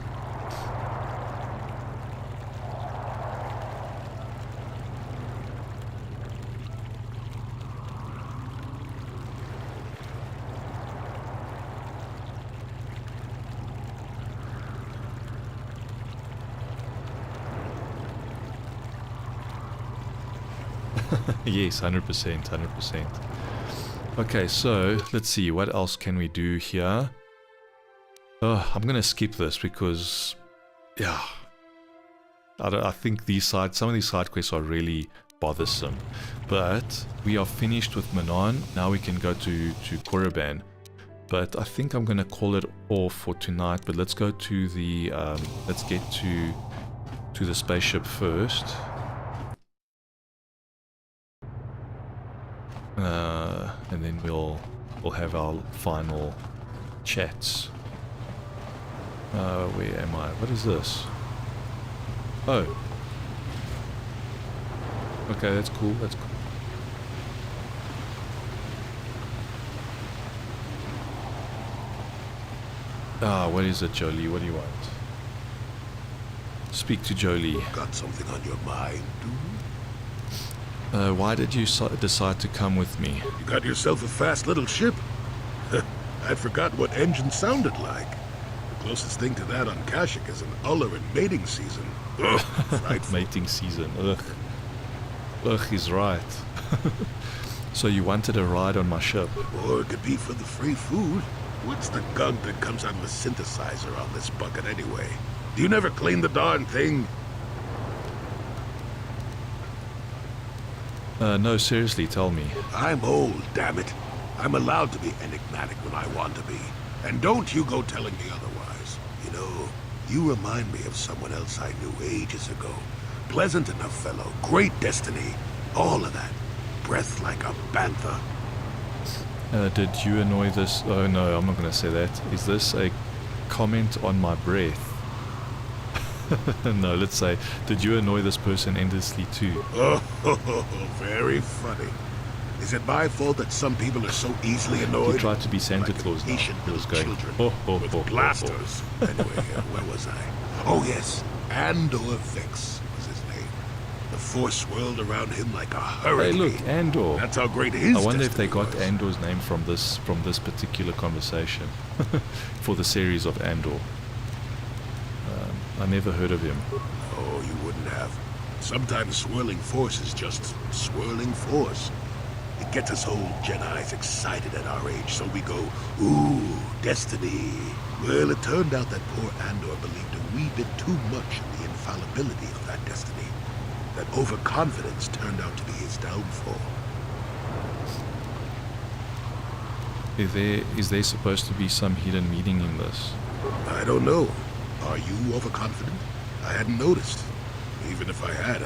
Yes, 100%. Okay, so let's see, what else can we do here? I'm gonna skip this because, yeah, I think some of these side quests are really bothersome. But we are finished with Manaan. Now we can go to Korriban. But I think I'm gonna call it off for tonight. But let's go to the let's get to the spaceship first. And then we'll have our final chats. Where am I? What is this? Oh. Okay, that's cool. What is it, Jolie? What do you want? Speak to Jolie. Got something on your mind, dude? Why did you decide to come with me? You got yourself a fast little ship. I forgot what engine sounded like. The closest thing to that on Kashyyyk is an Uller in mating season. Ugh, mating season, ugh. Ugh, he's right. So you wanted a ride on my ship? Or it could be for the free food. What's the gunk that comes out of the synthesizer on this bucket anyway? Do you never clean the darn thing? No, seriously, tell me. I'm old, damn it. I'm allowed to be enigmatic when I want to be. And don't you go telling me otherwise. You know, you remind me of someone else I knew ages ago. Pleasant enough fellow, great destiny, all of that. Breath like a panther. Did you annoy this? Oh no, I'm not going to say that. Is this a comment on my breath? No, let's say, did you annoy this person endlessly too? Oh, very funny. Is it my fault that some people are so easily annoyed? He tried to be Santa Claus now. He was going, with blasters. Anyway, where was I? Oh yes, Andor Vex was his name. The force swirled around him like a hurricane. Hey look, Andor. That's how great his I wonder if they got was. Andor's name from this particular conversation. For the series of Andor. I never heard of him. Oh, you wouldn't have. Sometimes swirling force is just swirling force. It gets us old Jedis excited at our age, so we go, ooh, destiny. Well, it turned out that poor Andor believed a wee bit too much in the infallibility of that destiny. that overconfidence turned out to be his downfall. Is there supposed to be some hidden meaning in this? I don't know. Are you overconfident? I hadn't noticed. Even if I had,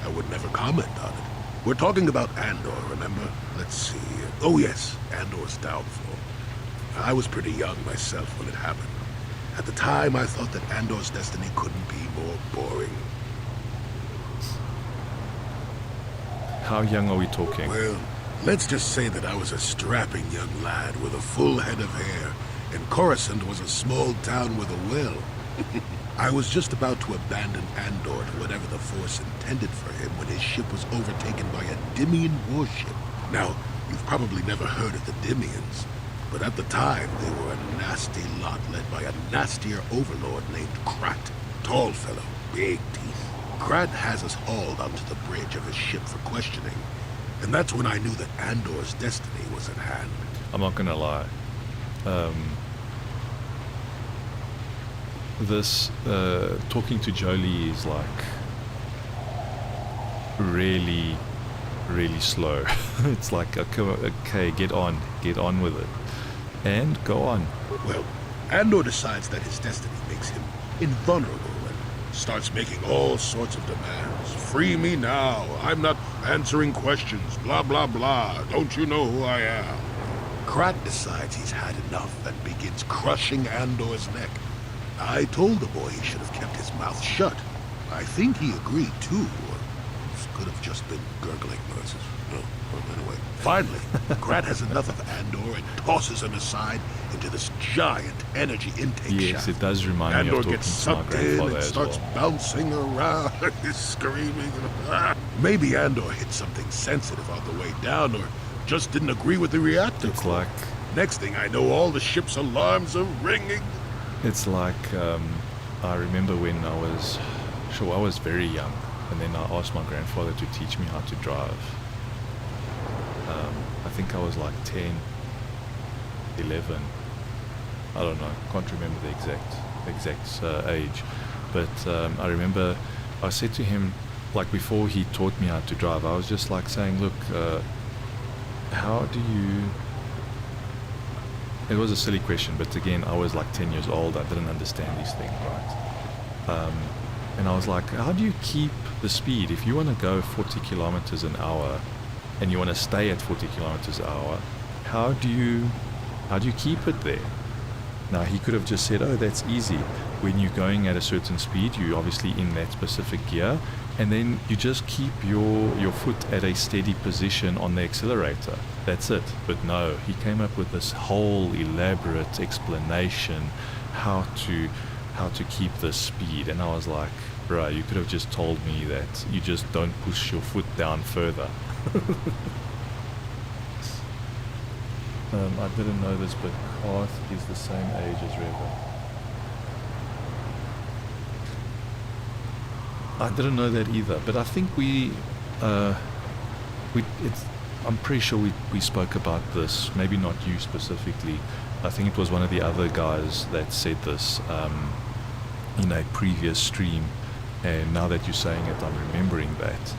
I would never comment on it. We're talking about Andor, remember? Let's see. Oh yes, Andor's downfall. I was pretty young myself when it happened. At the time, I thought that Andor's destiny couldn't be more boring. How young are we talking? Well, let's just say that I was a strapping young lad with a full head of hair, and Coruscant was a small town with a well. I was just about to abandon Andor to whatever the Force intended for him when his ship was overtaken by a Dimian warship. Now, you've probably never heard of the Dimians, but at the time they were a nasty lot led by a nastier overlord named Krat. Tall fellow, big teeth. Krat has us hauled onto the bridge of his ship for questioning, and that's when I knew that Andor's destiny was at hand. I'm not gonna lie. This talking to Jolie is like really slow. It's like, okay, get on with it, and go on. Well, Andor decides that his destiny makes him invulnerable and starts making all sorts of demands. Free me now. I'm not answering questions. Blah blah blah. Don't you know who I am? Krat decides he's had enough and begins crushing Andor's neck. I told the boy he should have kept his mouth shut. I think he agreed too, or could have just been gurgling noises. No, well, anyway. Finally, Krat has enough of Andor and tosses him aside into this giant energy intake shaft. Yes, it does remind me Andor of talking gets to my sucked in grandfather and as starts well. bouncing around, screaming. Maybe Andor hit something sensitive on the way down, or just didn't agree with the reactor. It's like... Next thing I know, all the ship's alarms are ringing. It's like, I remember when I was very young, and then I asked my grandfather to teach me how to drive. I think I was like 10, 11, I don't know, can't remember the exact age, but I remember I said to him, like before he taught me how to drive, I was just like saying, look, how do you... It was a silly question, but again, I was like 10 years old. I didn't understand these things, right? And I was like, how do you keep the speed? If you want to go 40 kilometers an hour and you want to stay at 40 kilometers an hour, how do you keep it there? Now, he could have just said, oh, that's easy. When you're going at a certain speed, you're obviously in that specific gear, and then you just keep your foot at a steady position on the accelerator. That's it. But no, he came up with this whole elaborate explanation how to keep the speed, and I was like, bruh, you could have just told me that you just don't push your foot down further. I didn't know this, but Karth is the same age as Reva. I didn't know that either, but I think I'm pretty sure we spoke about this, maybe not you specifically. I think it was one of the other guys that said this in a previous stream, and now that you're saying it, I'm remembering that.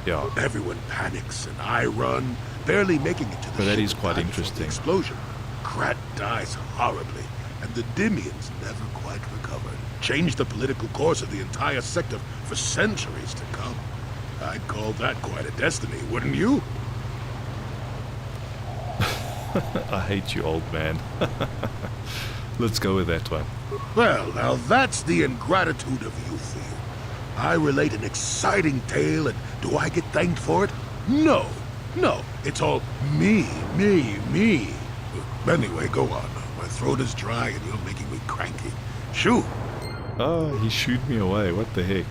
Yeah. Everyone panics, and I run, barely making it to the But that ship is quite in time before interesting. the explosion. Krat dies horribly, and the Dimians never quite recovered. Changed the political course of the entire sector for centuries to come. I'd call that quite a destiny, wouldn't you? I hate you, old man. Let's go with that one. Well, now that's the ingratitude of youth for you. I relate an exciting tale, and do I get thanked for it? No. No, it's all me. Anyway, go on. My throat is dry and you're making me cranky. Shoo! Oh, he shooed me away. What the heck?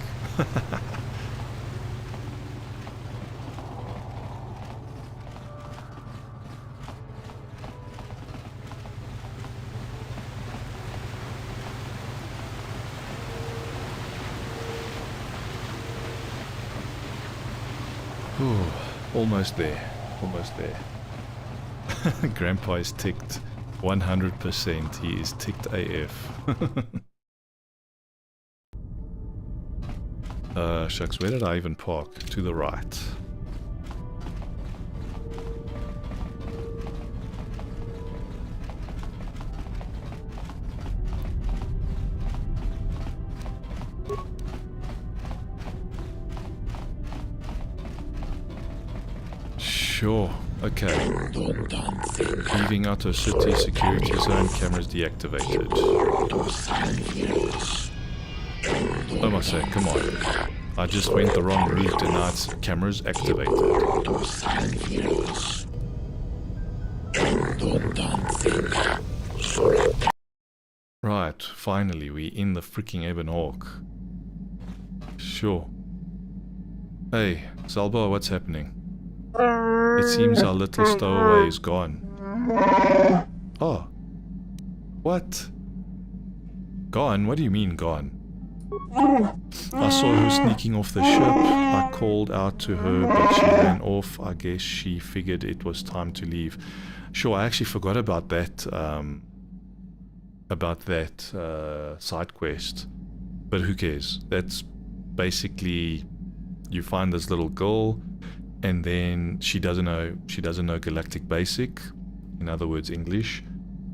Ooh, almost there. Grandpa is ticked 100%. He is ticked AF. Shucks, where did I even park? To the right. Sure, okay. Leaving out of city, security zone, cameras deactivated. Oh my sake, come on. I just went the wrong route and now it's cameras activated. Right, finally we in the freaking Ebon Hawk. Sure. Hey, Zalba, what's happening? It seems our little stowaway is gone. Oh. What? Gone? What do you mean gone? I saw her sneaking off the ship. I called out to her, but she ran off. I guess she figured it was time to leave. Sure, I actually forgot about that, side quest. But who cares? That's basically, you find this little girl, and then she doesn't know Galactic Basic, in other words English,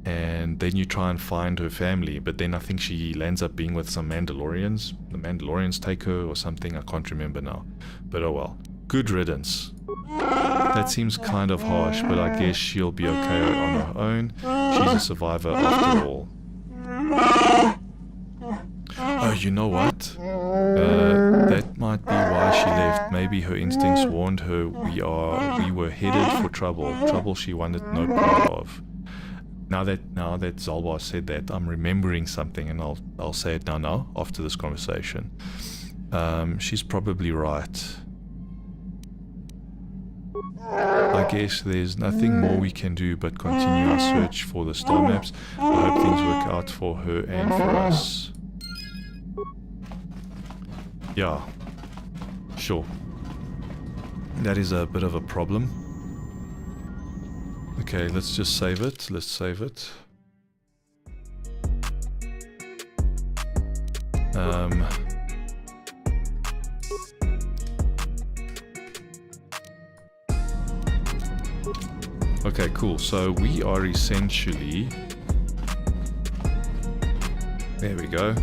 and then you try and find her family, but then I think she lands up being with some Mandalorians. The Mandalorians take her or something, I can't remember now, but oh well. Good riddance. That seems kind of harsh, but I guess she'll be okay on her own. She's a survivor after all. Oh, you know what? That might be why she left. Maybe her instincts warned her we were headed for trouble she wanted no part of. Now that Zalbar said that, I'm remembering something, and I'll say it now after this conversation. She's probably right. I guess there's nothing more we can do but continue our search for the star maps. I hope things work out for her and for us. Yeah, sure. That is a bit of a problem. Okay, let's just save it. Let's save it. Okay, cool. So we are essentially... There we go.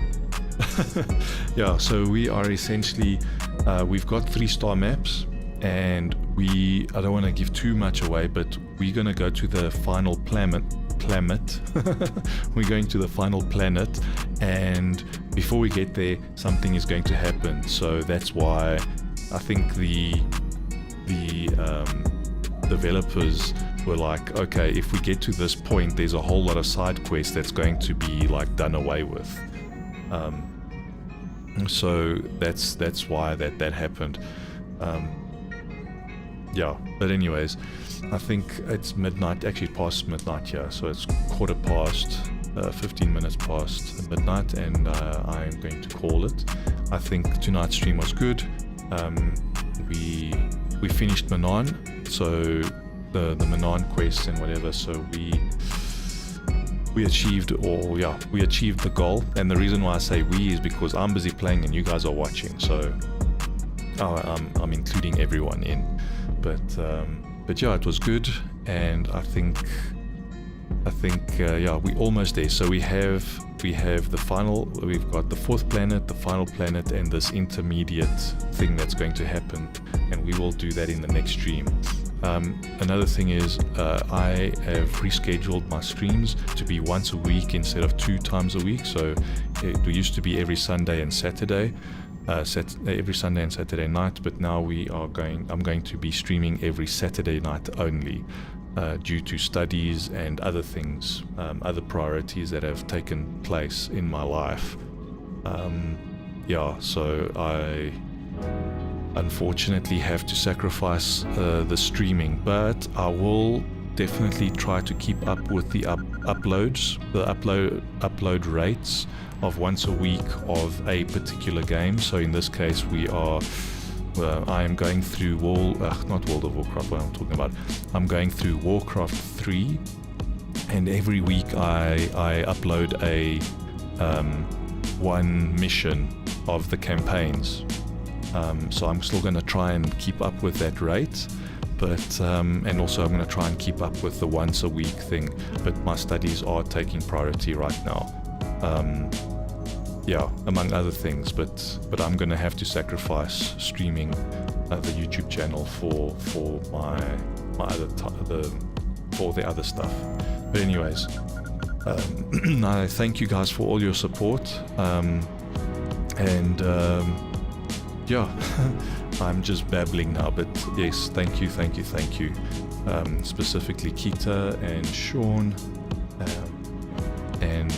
Yeah, so we are essentially... we've got 3 star maps, and I don't want to give too much away, but we're going to go to the final planet. We're going to the final planet, and before we get there, something is going to happen. So that's why I think the developers were like, okay, if we get to this point, there's a whole lot of side quests that's going to be like done away with. So that's why that happened. Yeah, but anyways, I think it's midnight, actually past midnight here, so it's 15 minutes past midnight, and I am going to call it. I think tonight's stream was good. We finished Manaan, so the Manaan quest and whatever, so we achieved the goal. And the reason why I say we is because I'm busy playing and you guys are watching, so I'm including everyone in. But yeah, it was good, and I think yeah, we're almost there. So we have the final, we've got the 4th planet, the final planet, and this intermediate thing that's going to happen, and we will do that in the next stream. Another thing is I have rescheduled my streams to be once a week instead of 2 times a week. So it used to be every Sunday and Saturday. Every Sunday and Saturday night, but now I'm going to be streaming every Saturday night only, due to studies and other things, other priorities that have taken place in my life. Yeah, so I unfortunately have to sacrifice the streaming, but I will definitely try to keep up with the uploads, the upload rates of once a week of a particular game. So in this case, I am going through not World of Warcraft, what I'm talking about. I'm going through Warcraft 3, and every week I upload a one mission of the campaigns. So I'm still going to try and keep up with that rate, but and also I'm going to try and keep up with the once a week thing, but my studies are taking priority right now. Yeah, among other things, but I'm going to have to sacrifice streaming the YouTube channel for my other for the other stuff. But anyways, I thank you guys for all your support, and yeah, I'm just babbling now, but yes, thank you, specifically Kita and Sean, and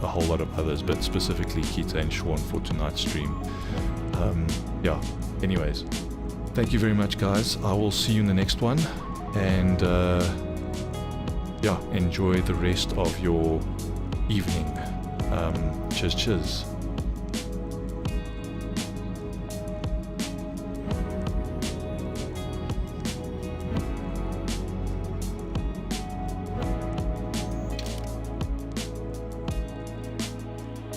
a whole lot of others, but specifically Kita and Sean for tonight's stream. Yeah, anyways, thank you very much, guys. I will see you in the next one, and yeah, enjoy the rest of your evening. Cheers.